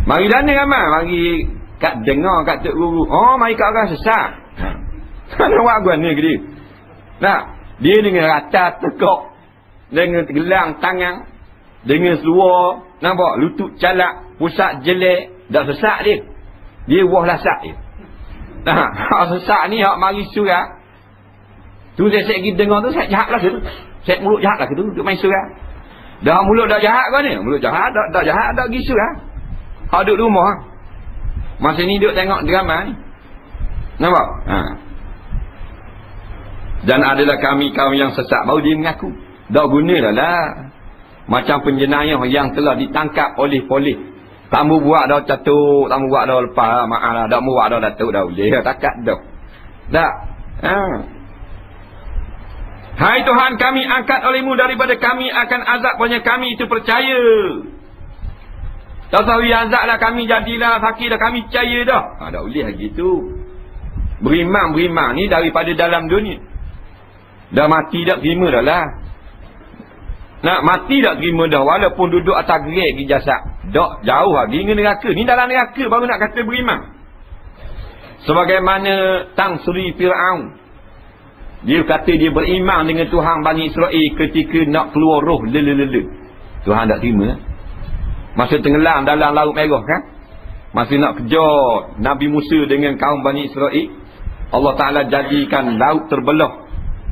Mari dana ramai, mari kat dengar kat tok guru. Oh, mari kat orang sesat. Nak buat guna ke dia? Nah, dia dengan rata tekok, dengan gelang tangan, dengan seluar, nampak lutut calak, pusat jelek, dak sesat dia. Dia wah lasak dia. Nah, hak sesat ni hak mari surat. Tu saya pergi dengar tu saya jahat lah tu. Saya mulut jahat lah tu, duk main surat. Dah mulut dak jahat kau ni? Mulut jahat dak jahat dak pergi surat. Hak duduk rumah. Masa ni duduk tengok drama ni. Nampak? Dan adalah kami kaum yang sesat. Baru dia mengaku. Tak guna dah lah. Macam penjenayah yang telah ditangkap oleh polis. Tamu buat dah catuk. Tamu buat dah lepas. Maaf lah. Tak buat dah datuk dah. Boleh takat dah. Tak. Hai Tuhan kami angkat olehmu daripada kami akan azab. Punya kami itu percaya. Tak tahu azab lah kami jadilah sakit dah. Kami percaya dah. Tak boleh lagi tu. Berimang ni daripada dalam dunia. Dah mati tak terima dah lah. Nak mati tak terima dah. Walaupun duduk atas gerik di jasad. Tak jauh lagi dengan neraka. Ni dalam neraka baru nak kata berimang. Sebagaimana Tang Sri Fir'aun. Dia kata dia berimang dengan Tuhan Bani Israel ketika nak keluar roh lele-lele. Tuhan tak terima. Masa tenggelam dalam Laut Merah kan. Masa nak kejar Nabi Musa dengan kaum Bani Israel. Allah Ta'ala jadikan laut terbelah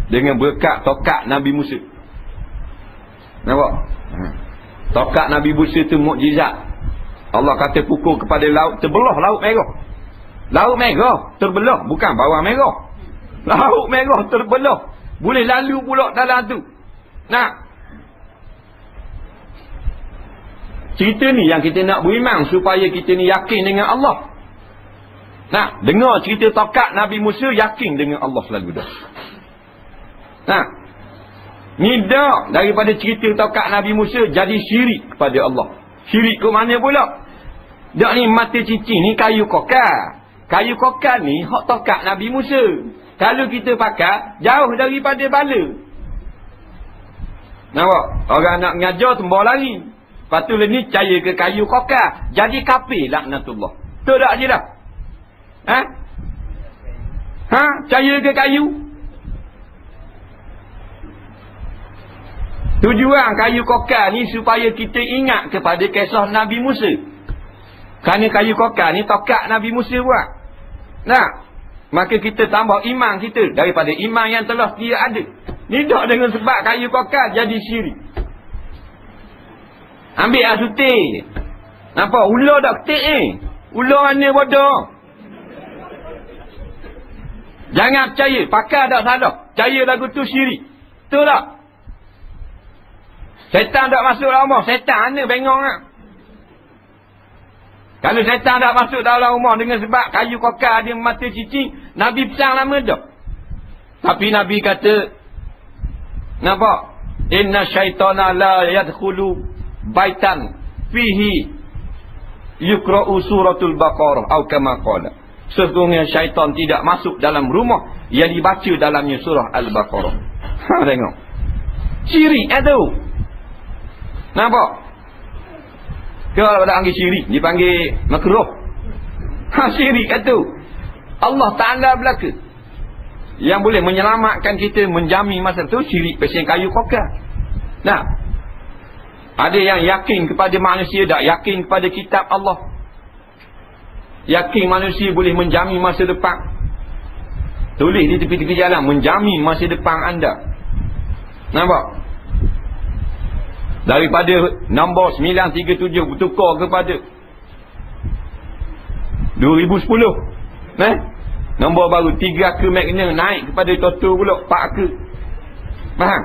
dengan berkat tokak Nabi Musa. Nampak? Tokak Nabi Musa itu mukjizat. Allah kata pukul kepada laut, terbelah laut merah. Laut merah terbelah, bukan bawah merah. Laut merah terbelah. Boleh lalu pula dalam tu. Nah, cerita ni yang kita nak beriman supaya kita ni yakin dengan Allah. Nah, dengar cerita tokak Nabi Musa, yakin dengan Allah selalu dah. Nah, ni dah daripada cerita tokak Nabi Musa jadi syirik kepada Allah. Syirik ke mana pula? Dak ni mata cincin ni kayu kokar. Kayu kokar ni hak tokak Nabi Musa. Kalau kita pakai, jauh daripada bala. Nampak? Orang nak mengajar tembak lari. Lepas tu ni percaya ke kayu kokar. Jadi kafir laknatullah. Tu tak je dah? Ha? Ha? Percaya ke kayu? Tujuan kayu kokar ni supaya kita ingat kepada kisah Nabi Musa. Kerana kayu kokar ni tokak Nabi Musa buat. Nah, maka kita tambah iman kita daripada iman yang telah dia ada. Ni tak dengan sebab kayu kokar jadi syirik. Ambil asutir. Nampak? Ular dah ketik ni. Ular mana bodoh? Jangan percaya. Pakar tak salah. Percaya lagu tu syirik. Betul tak? Setan tak masuk dalam rumah. Setan mana bengong tak? Kalau setan tak masuk dalam rumah dengan sebab kayu kokar dia mata cicing, Nabi pesan lama dah. Tapi Nabi kata, nampak? Inna syaitana la yadkhulu baitan fihi yukra'u suratul Baqarah atau kama qala. Sesungguhnya syaitan tidak masuk dalam rumah yang dibaca dalamnya surah Al-Baqarah. Ha, tengok. Syirik itu. Nampak? Kalau tak panggil syirik, dipanggil makruh. Ha, syirik itu. Allah Ta'ala belaka. Yang boleh menyelamatkan kita, menjamin masa tu syirik pasien kayu kokar. Nah, ada yang yakin kepada manusia, tak yakin kepada kitab Allah. Yakin manusia boleh menjamin masa depan. Tulis di tepi-tepi jalan, menjamin masa depan anda. Nampak? Daripada nombor 937 bertukar kepada 2010. Nombor baru 3 ke Magna naik kepada Toto pula 4 ke. Faham?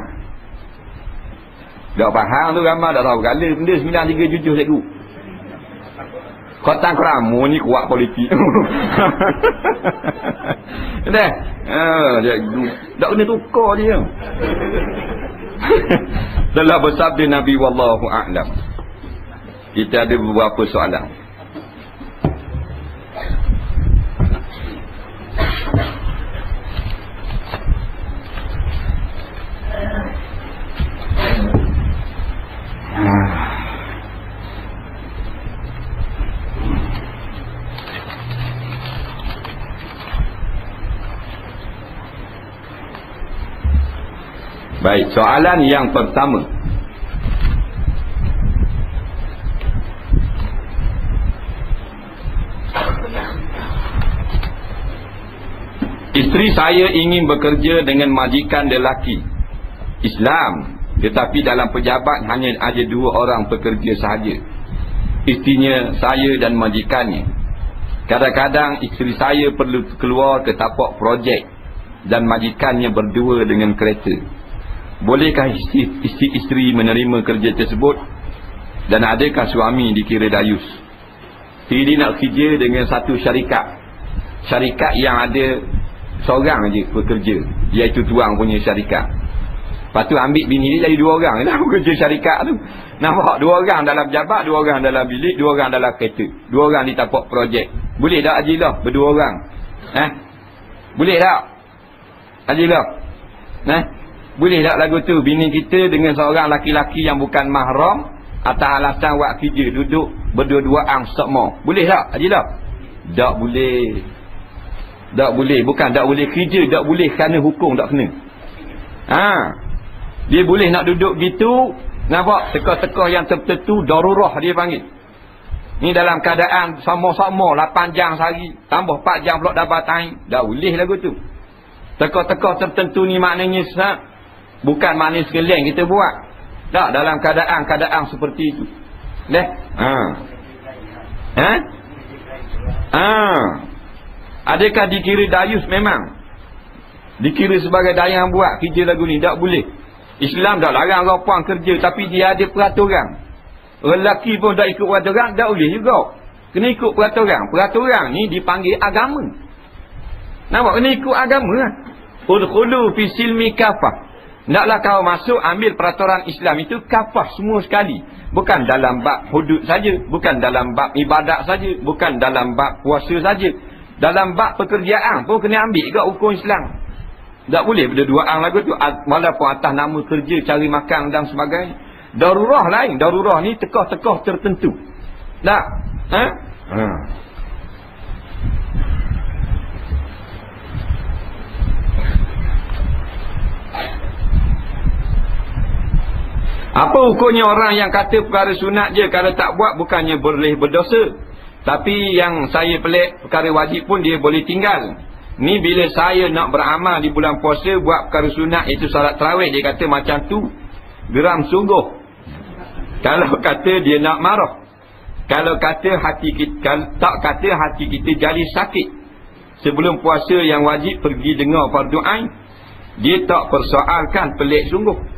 Tak faham tu ramai tak tahu kala benda 937 cikgu. Kota Keramu ni kuat politik. Dah. Cikgu tak kena tukar dia. Telah bersabda Nabi wallahu a'lam. Kita ada beberapa soalan. Baik, soalan yang pertama. Isteri saya ingin bekerja dengan majikan lelaki Islam, tetapi dalam pejabat hanya ada 2 orang pekerja sahaja. Isterinya saya dan majikannya. Kadang-kadang isteri saya perlu keluar ke tapak projek dan majikannya berdua dengan kereta. Bolehkah isteri menerima kerja tersebut? Dan adakah suami dikira dayus? Dia nak kerja dengan satu syarikat. Syarikat yang ada seorang je bekerja, iaitu tuang punya syarikat. Lepas tu ambil bini dia jadi 2 orang lah bekerja syarikat tu. Nampak? 2 orang dalam jabat, 2 orang dalam bilik, 2 orang dalam kereta, 2 orang di tapak projek. Boleh tak Hajilah berdua orang? Boleh tak Hajilah? Boleh tak lagu tu bini kita dengan seorang laki-laki yang bukan mahram atas alasan buat kerja, duduk berdua-duaan sama? Boleh tak Hajilah? Tak boleh. Tak boleh. Bukan tak boleh kerja, tak boleh kerana hukum tak kena. Dia boleh nak duduk gitu. Nampak? Teka-teka yang tertentu darurah dia panggil. Ni dalam keadaan sama-sama 8 jam sehari, tambah 4 jam pula dapat time. Dah boleh lagu tu. Teka-teka tertentu ni maknanya bukan maknanya sekalian kita buat. Tak, dalam keadaan seperti itu. Adakah dikira dayus? Memang dikira sebagai dayang buat kerja lagu ni. Tak boleh. Islam dah larang orang puan kerja, tapi dia ada peraturan. Lelaki pun tak ikut peraturan, tak boleh juga. Kena ikut peraturan. Peraturan ni dipanggil agama. Nampak? Kena ikut agama lah. Udkhulu fi silmi kafah. Naklah kau masuk ambil peraturan Islam itu kafah semua sekali. Bukan dalam bab hudud saja, bukan dalam bab ibadat saja, bukan dalam bab puasa saja. Dalam bab pekerjaan pun kena ambil juga hukum Islam. Tak boleh berduaan lagu tu walaupun atas nama kerja, cari makan dan sebagainya. Darurah lain. Darurah ni tekah-tekah tertentu. Tak? Apa hukumnya orang yang kata perkara sunat je, kalau tak buat bukannya boleh berdosa. Tapi yang saya pelik, perkara wajib pun dia boleh tinggal. Ni bila saya nak beramal di bulan puasa, buat perkara sunat, itu solat tarawih, dia kata macam tu geram sungguh. Kalau kata dia nak marah, kalau kata hati kita, tak kata hati kita jadi sakit. Sebelum puasa yang wajib pergi dengar fardu ain, dia tak persoalkan, pelik sungguh.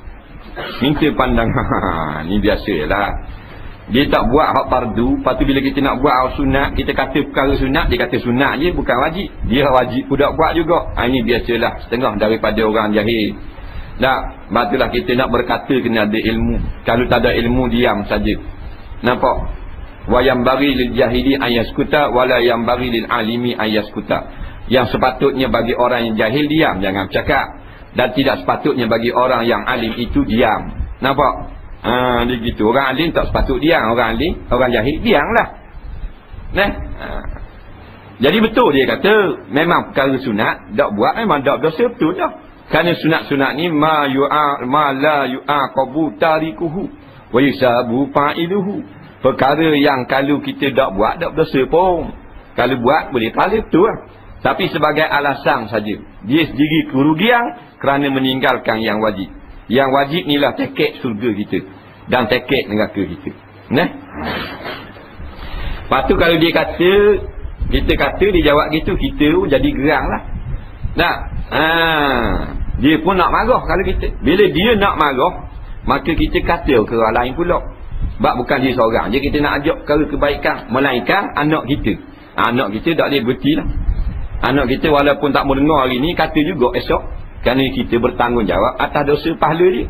Minta pandangan. Ni biasalah. Dia tak buat hak fardu, lepas tu bila kita nak buat hak sunat, kita kata perkara sunat, dia kata sunat je, bukan wajib. Dia wajib pun tak buat juga. Ini biasalah, setengah daripada orang jahil. Tak, batulah kita nak berkata kena ada ilmu. Kalau tak ada ilmu, diam saja. Nampak? Wa yang bagi lil jahili ayaskuta wala yang bagi lil alimi ayaskuta. Yang sepatutnya bagi orang yang jahil, diam, jangan bercakap. Dan tidak sepatutnya bagi orang yang alim itu diam. Nampak? Dia gitu. Orang alim tak sepatut diam. Orang alim, orang jahil, diamlah. Jadi betul dia kata, memang perkara sunat tak buat, memang tak dosa, betul dah. Kerana sunat-sunat ni ma la yu'aqabu tarikuhu wa yusabu fa'iluhu. Perkara yang kalau kita tak buat, tak berdosa pun. Kalau buat, boleh pahala, betul lah. Tapi sebagai alasan saja. Dia sendiri kerugian kerana meninggalkan yang wajib. Yang wajib inilah tiket surga kita dan tiket neraka kita. Lepas tu kalau dia kata, kita kata, dia jawab gitu, kita jadi gerang lah. Dia pun nak marah kalau kita. Bila dia nak marah, maka kita kata ke orang lain pula. Sebab bukan dia seorang je kita nak ajak perkara kebaikan, melainkan anak kita. Anak kita tak boleh berhenti lah. Anak kita walaupun tak mau dengar hari ni, kata juga esok. Kerana kita bertanggungjawab atas dosa pahala dia.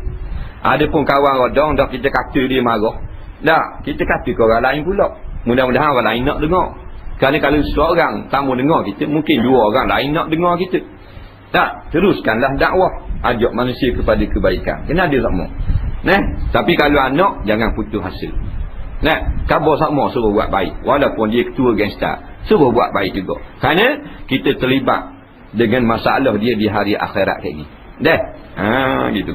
Ada pun kawan rodong, dah kita kata dia marah, tak, kita kata ke orang lain pula. Mudah-mudahan orang lain nak dengar. Kerana kalau seorang tak mau dengar kita, mungkin 2 orang lain nak dengar kita. Tak, teruskanlah dakwah, ajak manusia kepada kebaikan. Kena ada sama. Tapi kalau anak, jangan putus asa. Khabar sama suruh buat baik. Walaupun dia ketua gangster, suruh buat baik juga. Kerana kita terlibat dengan masalah dia di hari akhirat kayak gini. Gitu.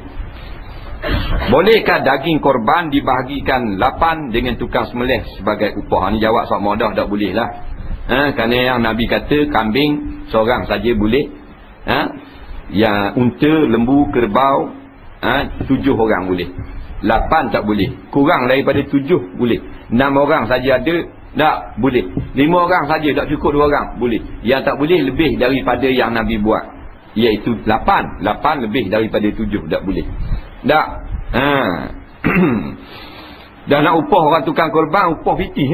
Bolehkah daging korban dibahagikan 8 dengan tukang sembelih sebagai upah? Ni jawab sama dah, tak boleh lah. Kerana yang Nabi kata kambing seorang saja boleh. Yang unta, lembu, kerbau 7 orang boleh. 8 tak boleh. Kurang daripada 7 boleh. 6 orang saja ada, tak boleh. 5 orang saja tak cukup 2 orang boleh. Yang tak boleh lebih daripada yang Nabi buat, iaitu 8 lebih daripada 7 tak boleh. Tak. Dah nak upah orang tukang korban, upah fitih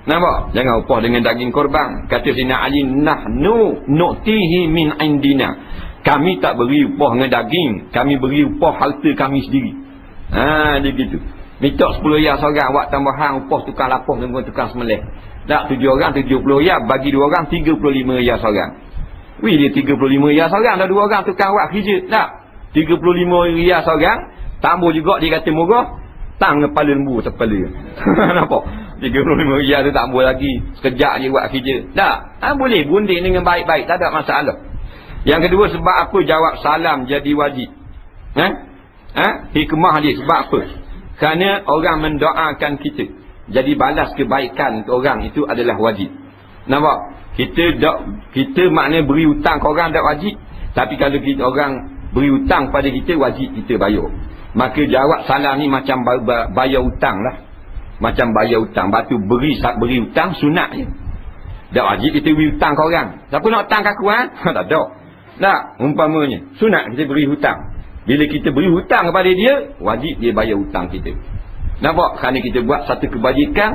Nampak? Jangan upah dengan daging korban. Kata Sayyidina Ali, nahnu nu'tihi min indina. Kami tak beri upah dengan daging, kami beri upah harta kami sendiri. Dia gitu. Minta 10 riyal seorang, buat tambahan upah tukang lapah dengan tukang sembelih. Tak, 7 orang 70 riyal, bagi 2 orang 35 riyal seorang. Dia 35 riyal seorang, dah 2 orang tukang buat kerja. Tak, 35 riyal seorang, tambah juga dia kata murah, tang kepala lembu kepala. Nampak? 35 riyal tu tambah lagi, sekejap je buat kerja. Tak, boleh gunting dengan baik-baik, tak ada masalah. Yang kedua, sebab apa jawab salam jadi wajib? Hikmah dia sebab apa? Kerana orang mendoakan kita. jadi balas kebaikan ke orang itu adalah wajib. Nampak? Kita maknanya beri hutang ke orang tak wajib. Tapi kalau kita orang beri hutang pada kita, wajib kita bayar. Maka jawab salam ni macam bayar hutang lah. Macam bayar hutang. Lepas tu beri hutang sunat je. Tak wajib kita beri hutang ke orang. Siapa nak hutang ke aku ha? Tak ada. Tak, umpamanya sunat kita beri hutang. Bila kita beri hutang kepada dia, wajib dia bayar hutang kita. Nampak? Kerana kita buat satu kebajikan,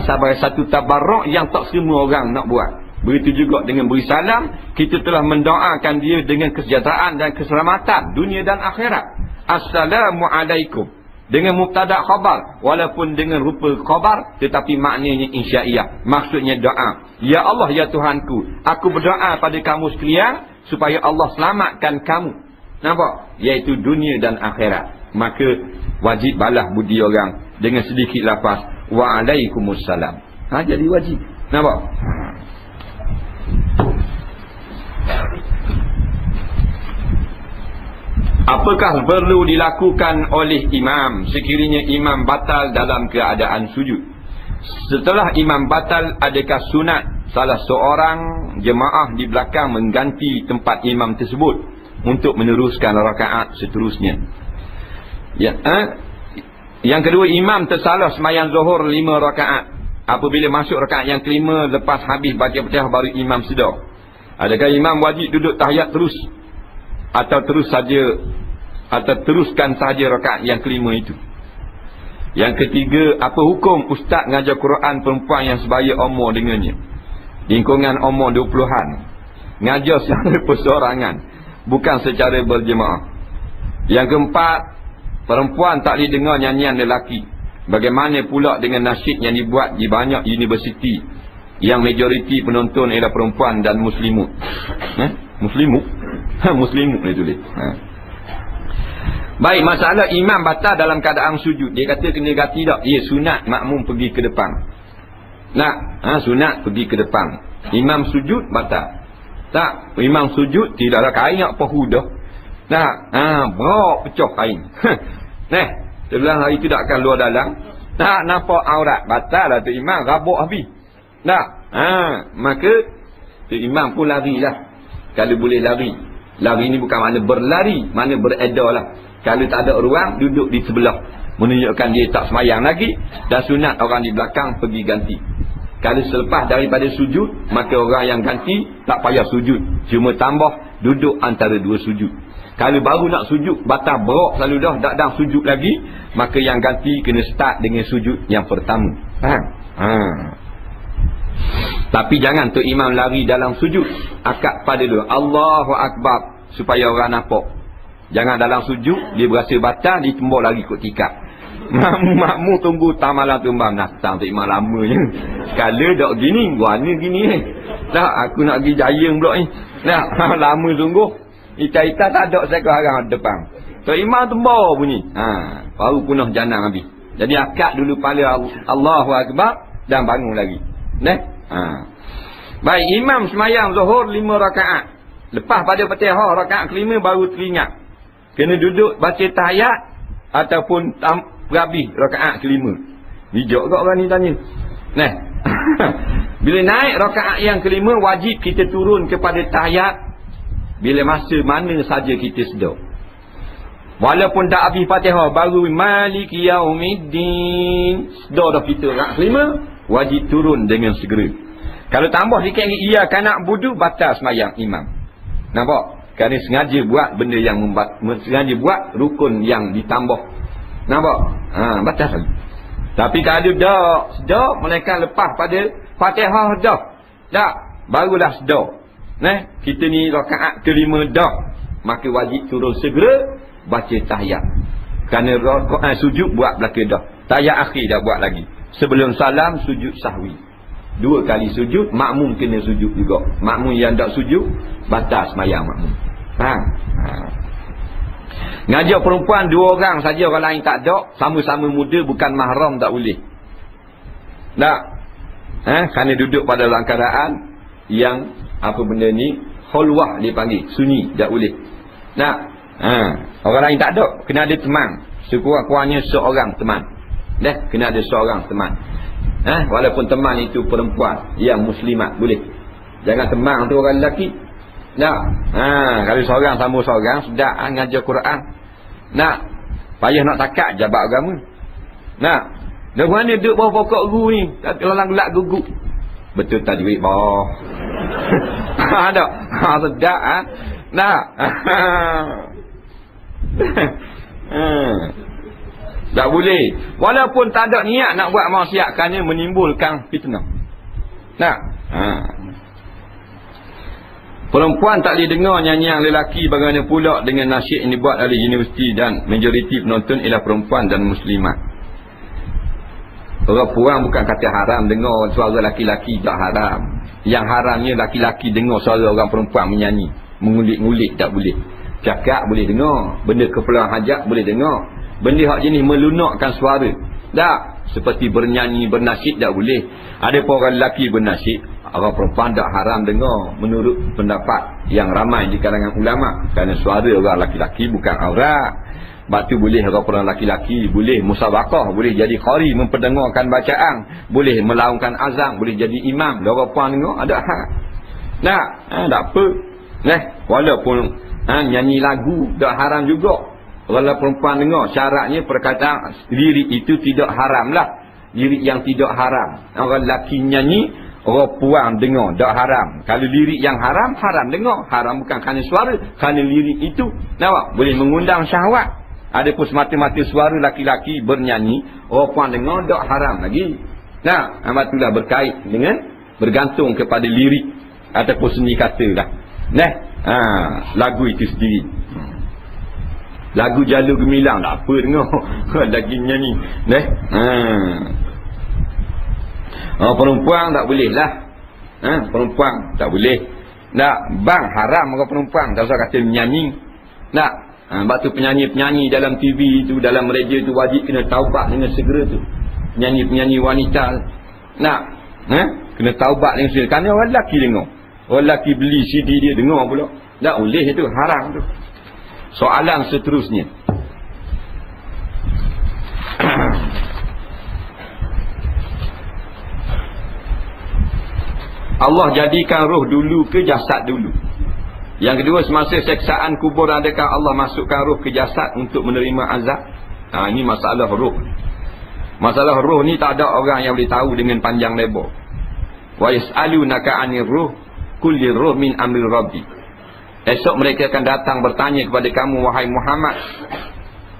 sebagai satu tabarruk yang tak semua orang nak buat. Begitu juga dengan beri salam, kita telah mendoakan dia dengan kesejahteraan dan keselamatan dunia dan akhirat. Assalamualaikum. Dengan mubtada khabar, walaupun dengan rupa khabar, tetapi maknanya insyaiyah. Maksudnya doa. Ya Allah, ya Tuhanku, aku berdoa pada kamu sekalian supaya Allah selamatkan kamu. Nampak? Iaitu dunia dan akhirat. Maka wajib balas budi orang dengan sedikit lafaz Waalaikumsalam. Jadi wajib. Nampak? Apakah perlu dilakukan oleh imam sekiranya imam batal dalam keadaan sujud? Setelah imam batal, adakah sunat salah seorang jemaah di belakang mengganti tempat imam tersebut untuk meneruskan rakaat seterusnya? Yang kedua, imam tersalah sembahyang zuhur 5 rakaat. Apabila masuk rakaat yang kelima, lepas habis baca Fatihah baru imam sedar. Adakah imam wajib duduk tahiyat terus? Atau teruskan saja rakaat yang kelima itu? Yang ketiga, apa hukum ustaz ngajar Quran perempuan yang sebaya umur dengannya? Lingkungan umur 20-an. Ngajar secara perseorangan, bukan secara berjemaah. Yang keempat, perempuan tak boleh dengar nyanyian lelaki. Bagaimana pula dengan nasyid yang dibuat di banyak universiti yang majoriti penonton ialah perempuan dan muslimut? Muslimut? Muslimut dia tulis. Baik, masalah imam batal dalam keadaan sujud. Dia kata kena ganti tak? Ya, sunat makmum pergi ke depan. Sunat pergi ke depan. Imam sujud batal. Tak, imam sujud tidaklah kain nak pahu dah. Tak, berok pecah kain. Sebelah hari tu tak akan luar dalam. Tak nampak aurat, batal lah tu imam, rabuk habis. Tak, maka tu imam pun larilah. Kalau boleh lari. Lari ni bukan makna berlari, makna beredar lah. Kalau tak ada ruang, duduk di sebelah, menunjukkan dia tak semayang lagi. Dan sunat orang di belakang pergi ganti. Kalau selepas daripada sujud, maka orang yang ganti tak payah sujud, cuma tambah duduk antara dua sujud. Kalau baru nak sujud, batal berok selalu dah, tak ada sujud lagi, maka yang ganti kena start dengan sujud yang pertama. Tapi jangan tu imam lari dalam sujud. Akad pada dulu Allahu Akbar, supaya orang nampak. Jangan dalam sujud dia berasa batal, dia tembak lari kot tikar. Makmu tunggu tamalah tumbang nasang tu imam lamanya. Sekala dak gini, guana gini ni. Tak, aku nak pergi Jayang pula ni. Tak, lama sungguh. Ita-ita tak ada saya ke arah depan. So imam tembak bunyi. Baru punah janang habis. Jadi akad dulu pada Allahu Akbar dan bangun lagi. Baik, imam semayang zuhur 5 rakaat. Lepas pada Fatihah rakaat kelima baru teringat kena duduk baca tahiyat ataupun habis rakaat kelima. Bijak ke orang ni tanya. Bila naik rakaat yang kelima, wajib kita turun kepada tahiyat bila masa mana saja kita sedar. Walaupun tak habis Fatihah, baru Maliki Yaumiddin, sedar dah kita rakaat kelima, wajib turun dengan segera. Kalau tambah sikit lagi, iya kanak budu, batal semayang imam. Nampak? Kerana sengaja buat benda yang sengaja buat rukun yang ditambah. Nampak? Batal. Tapi kalau dah sedar, mereka lepas pada Fatihah dah. Tak, barulah sedar. Kita ni rakaat kelima dah. Maka wajib turun segera baca tahiyat. Kerana sujud buat belaka dah. Tahiyat akhir dah buat lagi. Sebelum salam sujud sahwi. 2 kali sujud, makmum kena sujud juga. Makmum yang tak sujud, batal semayang makmum. Ngajar perempuan 2 orang saja, orang lain tak ada, sama-sama muda, bukan mahram, tak boleh. Tak. Kerana duduk pada dalam keadaan yang apa benda ni, khulwah dia panggil, sunyi, tak boleh. Tak. Orang lain tak ada, kena ada teman. Sekurang-kurangnya seorang teman. Kena ada seorang teman. Walaupun teman itu perempuan yang muslimat, boleh. Jangan teman tu orang lelaki. Kalau seorang sama seorang sudah ngajar Quran. Payah nak takat jabat agama. Dah mana duduk bawah pokok gu ni, lalang gelak gugup. Betul tak duit bawah. Ada. Sedap tak boleh. Walaupun tak ada niat nak buat maksiat, kerana menimbulkan fitnah. Perempuan tak boleh dengar nyanyian lelaki, bagaimana pula dengan nasyid yang dibuat oleh universiti dan majoriti penonton ialah perempuan dan muslimat. Orang puang bukan kata haram dengar suara laki-laki, tak haram. Yang haramnya laki-laki dengar suara orang perempuan menyanyi, mengulik-ngulik tak boleh. Cakap boleh dengar, benda keperluan hajat boleh dengar, benda hak jenis melunakkan suara tak, seperti bernyanyi, bernasyid tak boleh. Ada pun orang lelaki bernasyid, orang perempuan tak haram dengar menurut pendapat yang ramai di kalangan ulama, kerana suara orang laki-laki bukan aurat. Sebab tu boleh orang laki-laki boleh musabaqah, boleh jadi qari memperdengarkan bacaan, boleh melaungkan azan, boleh jadi imam. Orang perempuan dengar ada hak. Tak apa. Walaupun nyanyi lagu tak haram juga. Kalau perempuan dengar, syaratnya perkataan lirik itu tidak haram lah. Lirik yang tidak haram. Orang lelaki nyanyi, orang puang dengar, tak haram. Kalau lirik yang haram, haram dengar. Haram bukan kerana suara, kerana lirik itu nampak boleh mengundang syahwat. Ada pun semata-mata suara laki-laki bernyanyi, orang puang dengar, tak haram lagi. Itulah berkait dengan bergantung kepada lirik ataupun seni kata lah. Lagu itu sendiri. Lagu Jalur Gemilang tak apa dengar. Lagi nyanyi. Perempuan tak boleh lah. Perempuan tak boleh. Bang haram orang perempuan. Tak usah kata menyanyi. Sebab tu penyanyi-penyanyi dalam TV tu, dalam radio tu wajib kena taubat dengan segera tu. Penyanyi-penyanyi wanita. Kena taubat dengan segera. Kerana orang lelaki dengar. Orang lelaki beli CD dia dengar pula. Tak boleh itu, haram tu. Soalan seterusnya. Allah jadikan roh dulu ke jasad dulu? Yang kedua, semasa seksaan kubur adakah Allah masukkan roh ke jasad untuk menerima azab? Ini masalah roh. Masalah roh ni tak ada orang yang boleh tahu dengan panjang lebar. Wa yas'alunaka 'anir ruh kulli ruh min amri rabbi. Esok mereka akan datang bertanya kepada kamu wahai Muhammad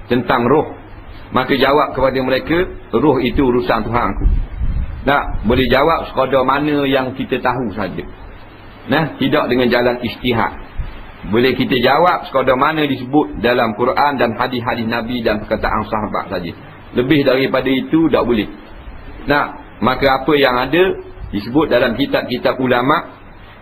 tentang roh. Maka jawab kepada mereka, roh itu urusan Tuhanku. Boleh jawab sekadar mana yang kita tahu saja. Tidak dengan jalan ijtihad. Boleh kita jawab sekadar mana disebut dalam Quran dan hadis-hadis Nabi dan perkataan sahabat saja. Lebih daripada itu tak boleh. Maka apa yang ada disebut dalam kitab-kitab ulama,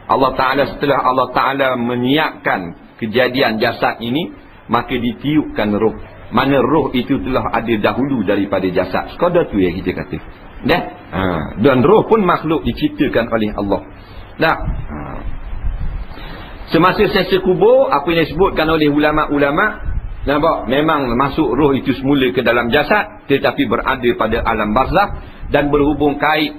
Allah Ta'ala setelah Allah Ta'ala menyiapkan kejadian jasad ini, maka ditiupkan roh. Mana roh itu telah ada dahulu daripada jasad. Sekadar tu yang kita kata. Dan roh pun makhluk diciptakan oleh Allah. Semasa sesa kubur, apa yang disebutkan oleh ulama-ulama, nampak memang masuk roh itu semula ke dalam jasad, tetapi berada pada alam barzakh dan berhubung kait,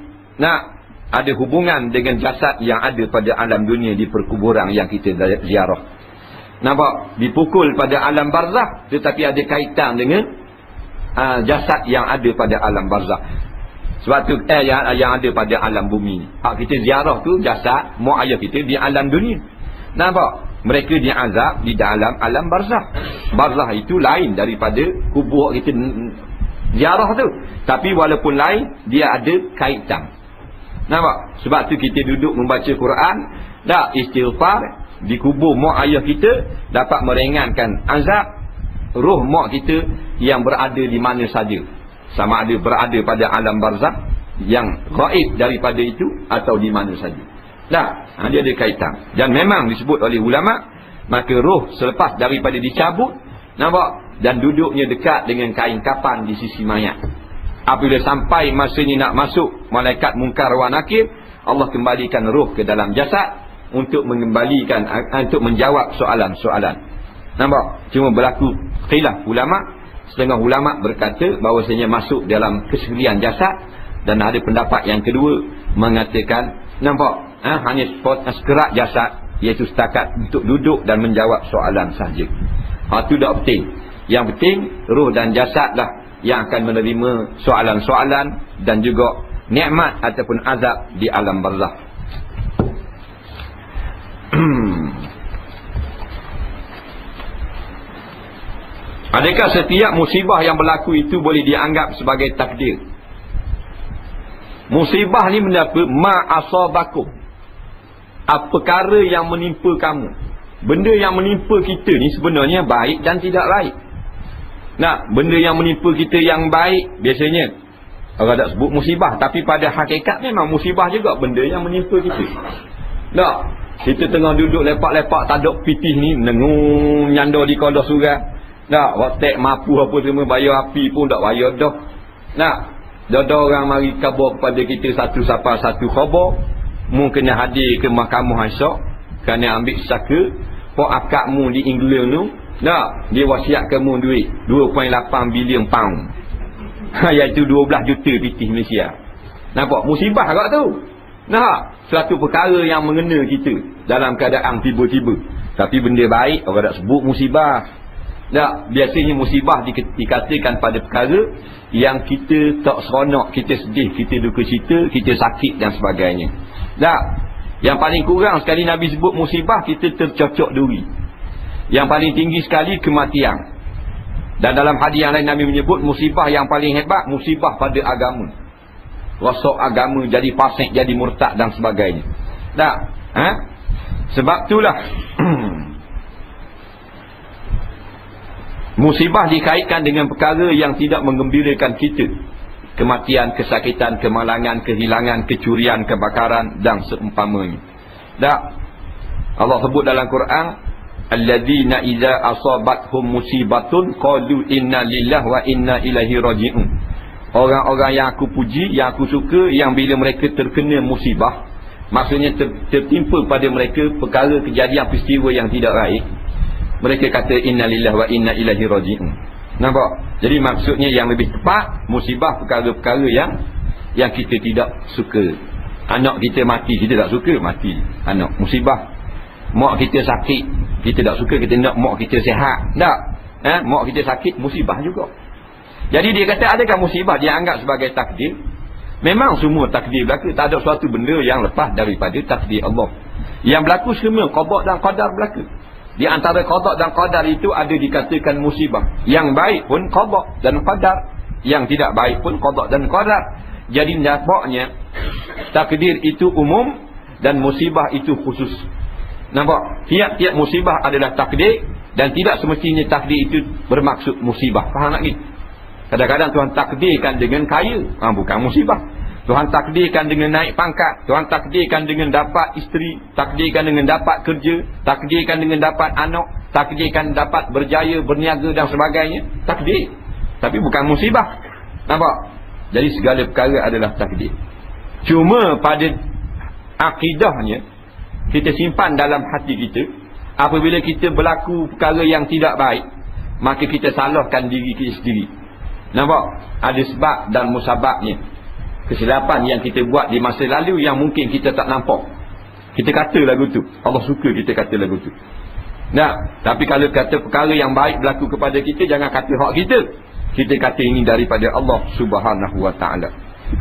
ada hubungan dengan jasad yang ada pada alam dunia di perkuburan yang kita ziarah. Nampak? Dipukul pada alam barzakh, tetapi ada kaitan dengan jasad yang ada pada alam barzakh. Sebab tu yang ada pada alam bumi. Hak kita ziarah tu jasad mak ayah kita di alam dunia. Nampak? Mereka diazab di dalam alam barzakh. Barzakh itu lain daripada kubur kita ziarah tu. Tapi walaupun lain, dia ada kaitan. Nampak? Sebab tu kita duduk membaca Quran, istighfar di kubur mak ayah kita dapat meringankan azab roh mak kita yang berada di mana saja. Sama ada berada pada alam barzakh yang gaib daripada itu atau di mana saja. Dia ada kaitan. Dan memang disebut oleh ulama, maka roh selepas daripada dicabut, nampak, dan duduknya dekat dengan kain kafan di sisi mayat. Apabila sampai masanya nak masuk malaikat mungkar wa nakir, Allah kembalikan roh ke dalam jasad untuk mengembalikan, untuk menjawab soalan-soalan. Nampak? Cuma berlaku khilaf ulama setengah ulama berkata bahawasanya masuk dalam kesulian jasad. Dan ada pendapat yang kedua mengatakan, nampak, hanya sekerat jasad, iaitu setakat untuk duduk dan menjawab soalan sahaja. Itu tak penting. Yang penting roh dan jasad lah yang akan menerima soalan-soalan dan juga nikmat ataupun azab di alam barzakh. Adakah setiap musibah yang berlaku itu boleh dianggap sebagai takdir? Musibah ni benda apa? Ma'asabakum, perkara yang menimpa kamu. Benda yang menimpa kita ni sebenarnya baik dan tidak baik. Nah, benda yang menimpa kita yang baik, biasanya orang tak sebut musibah, tapi pada hakikat memang musibah juga benda yang menimpa kita. Tak, kita tengah duduk lepak-lepak taduk pitih ni, menengung nyanda di kodah surat. Tak, waktu mampu apa semua, bayar api pun tak bayar dah. Nah, dah orang mari khabar kepada kita satu sapa satu khabar, mu kena hadir ke mahkamah esok kerana ambil saka pok akakmu di England tu. Tak, dia wasiat kamu duit 2.8 bilion pound. Iaitu 12 juta pitih Malaysia. Nampak musibah kat tu. Nah, suatu perkara yang mengena kita dalam keadaan tiba-tiba. Tapi benda baik orang tak sebut musibah. Tak, biasanya musibah dikatakan pada perkara yang kita tak seronok, kita sedih, kita duka cita, kita sakit dan sebagainya. Tak, yang paling kurang sekali Nabi sebut musibah, kita tercocok duri. Yang paling tinggi sekali kematian. Dan dalam hadis yang lain Nabi menyebut musibah yang paling hebat, musibah pada agama. Rosak agama, jadi fasik, jadi murtad dan sebagainya. Tak, sebab itulah musibah dikaitkan dengan perkara yang tidak menggembirakan kita. Kematian, kesakitan, kemalangan, kehilangan, kecurian, kebakaran dan seumpamanya. Tak, Allah sebut dalam Quran, alladzina idza asabathum musibatun qalu inna lillahi wa inna ilaihi raji'un. Orang-orang yang aku puji, yang aku suka, yang bila mereka terkena musibah, maksudnya tertimpa pada mereka perkara, kejadian, peristiwa yang tidak baik, mereka kata inna lillahi wa inna ilaihi raji'un. Nampak? Jadi maksudnya yang lebih tepat, musibah perkara-perkara yang kita tidak suka. Anak kita mati, kita tak suka mati anak, musibah. Mak kita sakit, kita tak suka, kita nak mak kita sihat. Tak, mak kita sakit, musibah juga. Jadi dia kata, adakah musibah dia anggap sebagai takdir? Memang semua takdir berlaku. Tak ada suatu benda yang lepas daripada takdir Allah. Yang berlaku semua qada dan qadar berlaku. Di antara qada dan qadar itu ada dikatakan musibah. Yang baik pun qada dan qadar, yang tidak baik pun qada dan qadar. Jadi nampaknya takdir itu umum dan musibah itu khusus. Nampak? Tiap-tiap musibah adalah takdir, dan tidak semestinya takdir itu bermaksud musibah. Faham tak ni? Kadang-kadang Tuhan takdirkan dengan kaya, bukan musibah. Tuhan takdirkan dengan naik pangkat, Tuhan takdirkan dengan dapat isteri, takdirkan dengan dapat kerja, takdirkan dengan dapat anak, takdirkan dapat berjaya, berniaga dan sebagainya. Takdir, tapi bukan musibah. Nampak? Jadi segala perkara adalah takdir. Cuma pada akidahnya, kita simpan dalam hati kita, apabila kita berlaku perkara yang tidak baik, maka kita salahkan diri kita sendiri. Nampak? Ada sebab dan musababnya. Kesilapan yang kita buat di masa lalu yang mungkin kita tak nampak, kita kata lagu tu, Allah suka kita kata lagu tu. Nah, tapi kalau kata perkara yang baik berlaku kepada kita, jangan kata hak kita. Kita kata ini daripada Allah Subhanahu wa ta'ala.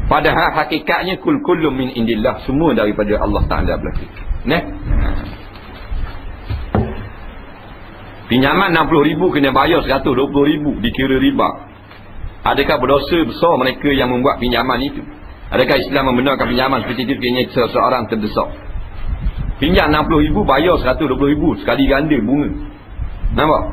Padahal hakikatnya kullum min indillah, semua daripada Allah Ta'ala berlaku. Nah, pinjaman 60,000 kena bayar 120,000, dikira riba. Adakah berdosa besar mereka yang membuat pinjaman itu? Adakah Islam membenarkan pinjaman seperti itu kerana seseorang terdesak? Pinjam 60,000, bayar 120,000, sekali ganda bunga. Nampak?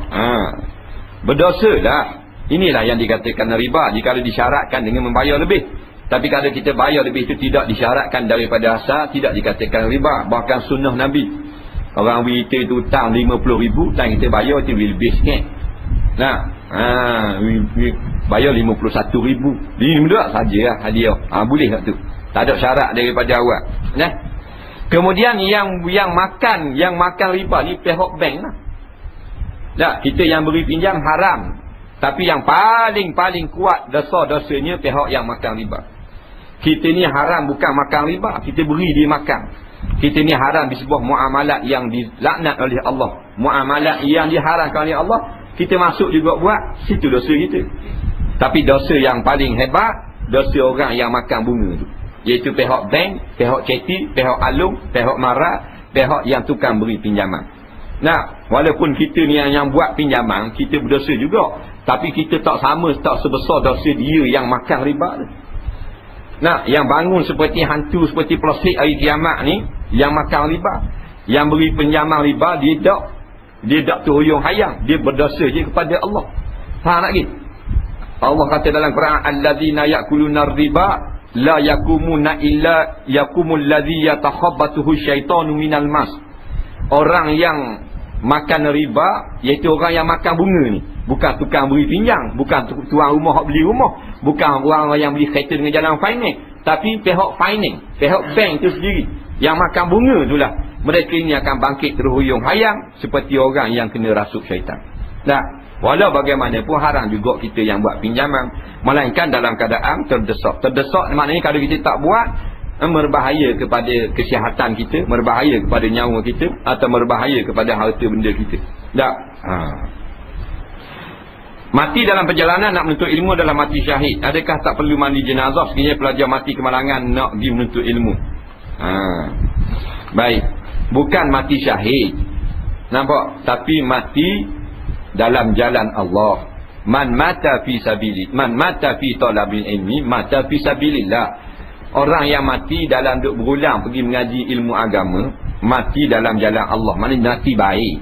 Berdosa lah. Inilah yang dikatakan riba, jika disyaratkan dengan membayar lebih. Tapi kalau kita bayar lebih itu tidak disyaratkan daripada asal, tidak dikatakan riba. Bahkan sunnah Nabi, orang kita itu hutang 50,000, hutang kita bayar itu lebih sikit. Nah, bayar 51,000. Ini tak saja lah hadiah. Boleh tak tu? Tak ada syarat daripada awal. Nah, kemudian yang makan riba ni pihak bank lah. Tak, kita yang beri pinjam haram Tapi yang paling kuat dosa-dosanya pihak yang makan riba. Kita ni haram bukan makan riba, kita beri dia makan. Kita ni haram di sebuah muamalat yang dilaknat oleh Allah. Muamalat yang diharamkan oleh Allah, kita masuk juga buat, situ dosa kita. Tapi dosa yang paling hebat, dosa orang yang makan bunga tu. Iaitu pihak bank, pihak ceti, pihak alung, pihak marat, pihak yang tukang beri pinjaman. Nah, walaupun kita ni yang buat pinjaman, kita berdosa juga. Tapi kita tak sebesar dosa dia yang makan riba tu. Nah, yang bangun seperti hantu, seperti plastik hari kiamat ni, yang makan riba. Yang beri pinjaman riba, dia tak terhuyung hayang. Dia berdosa je kepada Allah. Faham lagi? Allah kata dalam Quran, alladzina ya'kuluna riba la yakumuna illa yakumul ladzi yatakhabbathu syaitanu minal mas. Orang yang makan riba iaitu orang yang makan bunga ni, bukan tukang beri pinjam, bukan tuan rumah hak beli rumah, bukan orang yang beli kereta dengan jalan finance, tapi pihak finance, pihak bank tu sendiri yang makan bunga itulah. Mereka ini akan bangkit terhuyung hayang seperti orang yang kena rasuk syaitan. Nah, walau bagaimanapun haram juga kita yang buat pinjaman, melainkan dalam keadaan terdesak. Terdesak maknanya kalau kita tak buat, berbahaya kepada kesihatan kita, berbahaya kepada nyawa kita, atau berbahaya kepada harta benda kita. Tak. Mati dalam perjalanan nak menuntut ilmu adalah mati syahid. Adakah tak perlu mandi jenazah sekiranya pelajar mati kemalangan nak pergi menuntut ilmu? Baik. Bukan mati syahid, nampak? Tapi mati dalam jalan Allah. Man mata fi sabili, man mata fi talabil ilmi, mata fi sabilillah. Orang yang mati dalam duk berulang pergi mengaji ilmu agama, mati dalam jalan Allah. Maknanya mati baik,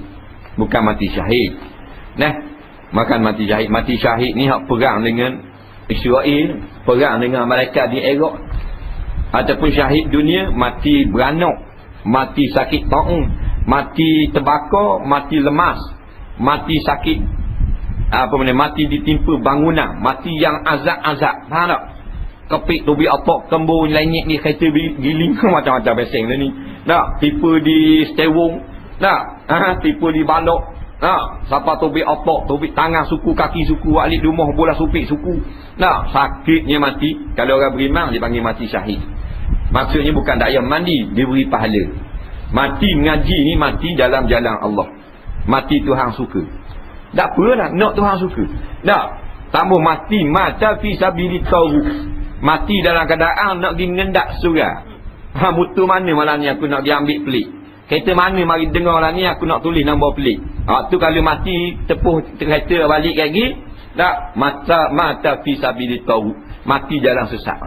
bukan mati syahid. Nah, makan mati syahid. Mati syahid ni hak perang dengan Israel, perang dengan mereka di Iraq. Ataupun syahid dunia, mati beranak, mati sakit taun, mati terbakar, mati lemas, mati sakit, mati ditimpa bangunan, mati yang azab-azab. Faham tak? Kepik tubi otak, kembur, lenyek ni, kereta giling, macam-macam beseng ni. Tak? Tipu di stewung. Tak? Tipu di balok. Tak? Siapa tubi otak, tubi tangan suku, kaki suku, alik rumah bola supik suku. Tak? Sakitnya mati. Kalau orang beriman, dia panggil mati syahid. Maksudnya bukan daya mandi, dia beri pahala. Mati mengaji ni mati dalam jalan Allah. Mati Tuhan suka. Tak apalah, nak Tuhan suka. Tak? Tambah mati mata fi sabilillah. Mati dalam keadaan nak pergi mengendak surah. Mutu mana malam ni aku nak pergi ambil pelik. Kereta mana mari dengar lah ni aku nak tulis nombor pelik. Tu kalau mati tepuh kereta balik lagi. Tak? Mata fi sabilillah. Mati jalan sesat.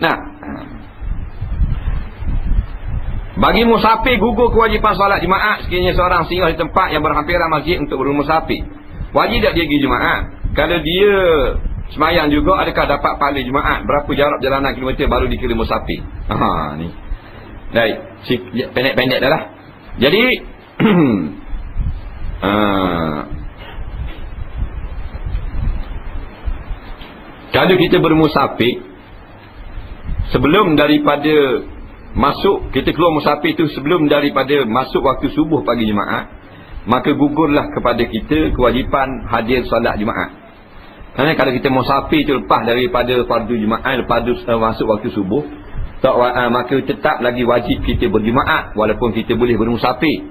Nah. Bagi musafir gugur kewajipan solat jemaah sekiranya seorang singgah di tempat yang berhampiran masjid untuk bermusafir. Wajib tak dia pergi jemaah? Kalau dia semayang juga, adakah dapat pahala jemaah? Berapa jarak jalanan kilometer baru dikira musafir? Ni. Baik, pendek-pendek dah lah. Jadi kalau kita bermusafir, sebelum daripada masuk, kita keluar musafir tu sebelum daripada masuk waktu subuh pagi jemaah, maka gugurlah kepada kita kewajipan hadir solat jemaah. Kerana kalau kita musafir tu lepas daripada fardu jemaah, lepas masuk waktu subuh, maka tetap lagi wajib kita berjemaah walaupun kita boleh bermusafir.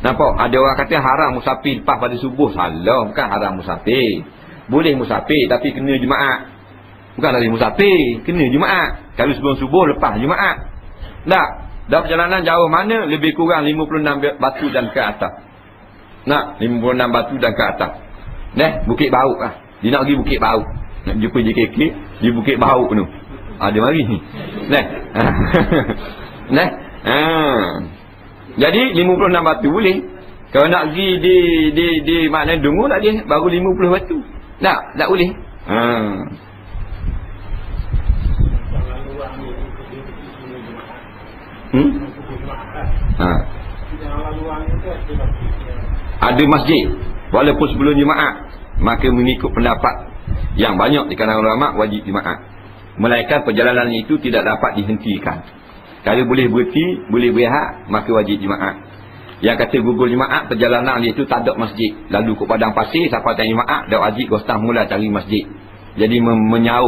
Nampak? Ada orang kata haram musafir lepas pada subuh. Salah, bukan haram musafir. Boleh musafir tapi kena jemaah. Bukan dari musafir, kena jemaah. Kalau sebelum subuh, lepas jemaah. Tak? Dah perjalanan jauh mana? Lebih kurang 56 batu dan ke atas. Nak 56 batu dan ke atas. Bukit Bauk lah. Dia nak pergi Bukit Bauk. Nak jumpa JKK di Bukit Bauk tu. Dia mari. Jadi 56 batu boleh. Kalau nak pergi di mana Dungu tak dia baru 50 batu. Tak boleh. Ada masjid walaupun sebelum jemaah, maka mengikut pendapat yang banyak di kalangan ulama wajib jemaah, melainkan perjalanan itu tidak dapat dihentikan. Kalau boleh berhenti, boleh berehat, maka wajib jemaah. Yang kata gugul jemaah, perjalanan dia tu tak ada masjid. Lalu ke padang pasir, siapa tanya jemaah, dah wajib gostang mula cari masjid. Jadi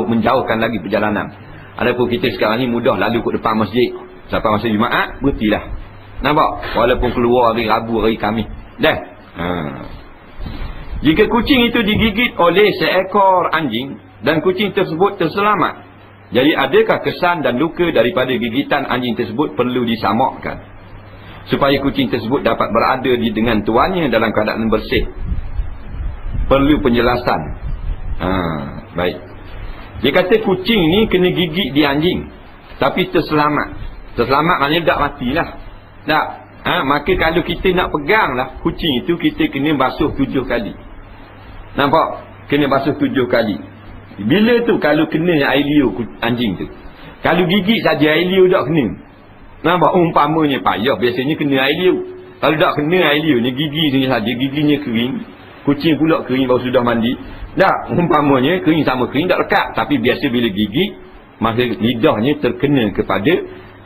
menjauhkan lagi perjalanan. Adapun kita sekarang ni mudah lalu ke depan masjid. Siapa masa jemaah, berhentilah. Nampak? Walaupun keluar hari Rabu, hari Khamis. Dah. Jika kucing itu digigit oleh seekor anjing dan kucing tersebut terselamat, jadi adakah kesan dan luka daripada gigitan anjing tersebut perlu disamakkan supaya kucing tersebut dapat berada dengan tuannya dalam keadaan bersih? Perlu penjelasan. Baik. Dia kata kucing ni kena gigit di anjing tapi terselamat. Terselamat maknanya tak matilah. Tak. Maka kalau kita nak pegang lah kucing itu, kita kena basuh 7 kali. Nampak? Kena basuh 7 kali. Bila tu kalau kena air liur anjing tu. Kalau gigit saja air liur tak kena. Nampak? Umpamanya payah, biasanya kena air liur. Kalau tak kena air liur ni, gigi saja, giginya kering. Kucing pula kering baru sudah mandi. Tak, umpamanya kering sama kering tak lekat. Tapi biasa bila gigit, maka lidahnya terkena kepada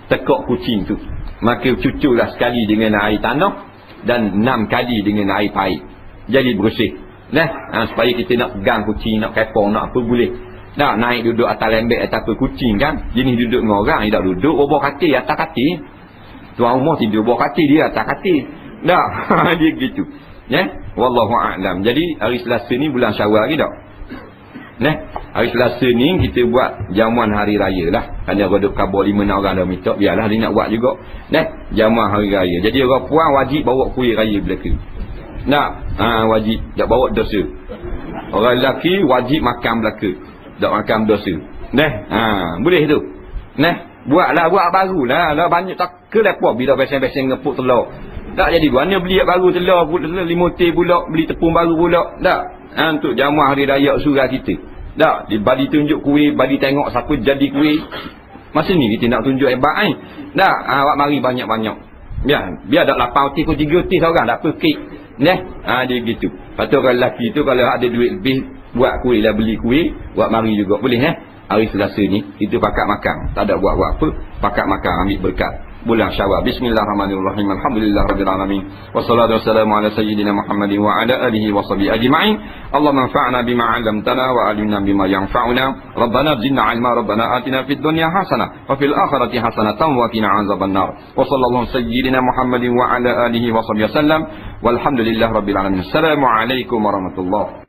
tekak kucing tu. Maka cucurlah sekali dengan air tanah dan 6 kali dengan air pahit. Jadi bersih. Supaya kita nak pegang kucing, nak kepong, nak apa boleh. Tak naik duduk atas lembek atas apa kucing kan. Jenis duduk dengan orang, dia tak duduk bawah katil, atas katil. Tuan rumah tidur bawah katil, dia atas katil. Tak, dia gitu. Wallahu a'lam. Jadi hari Selasa ni bulan Syawal lagi tak? Hari Selasa ni kita buat jamuan hari raya lah. Ada duduk khabar 5-6 orang dah minta, biarlah dia nak buat juga. Jamuan hari raya. Jadi orang puan wajib bawa kuih raya belaka. Wajib. Tak bawa dosa. Orang lelaki wajib makan belaka. Tak makan dosa. Boleh tu. Buatlah, buat barulah. Banyak tak ke lepas bila besen-besen ngepuk telur. Tak jadi mana beli baru telur 5 teh pula, beli tepung baru pula. Tak. Untuk jamuan hari raya surau kita. Tak, bagi tunjuk kuih, bagi tengok siapa jadi kuih. Masa ni kita nak tunjuk hebat kan. Tak, awak mari banyak-banyak. Biar tak 8 teh pun 3 teh seorang, tak apa kek. Dia gitu. Lepas tu orang lelaki tu kalau ada duit lebih, buat kuih lah, beli kuih, buat mari juga boleh. Hari Selasa ni kita pakat makan. Tak ada buat-buat apa, pakat makan, ambil berkat bulan Syawal. Bismillahirrahmanirrahim. Alhamdulillahirabbil alamin. Wassalatu wassalamu ala sayyidina Muhammadin wa ala alihi wa sahbihi ajma'in. Allahumma anfa'na bima 'allamtana wa 'allimna bima yanfa'una. Rabbana zidna 'ilma, rabbana atina fid dunya hasanah wa fil akhirati hasanatan wa qina 'adzabannar. Wa sallallahu sayyidina Muhammadin wa ala alihi wa sahbihi wasallam. Walhamdulillahirabbil alamin. Assalamu alaikum warahmatullahi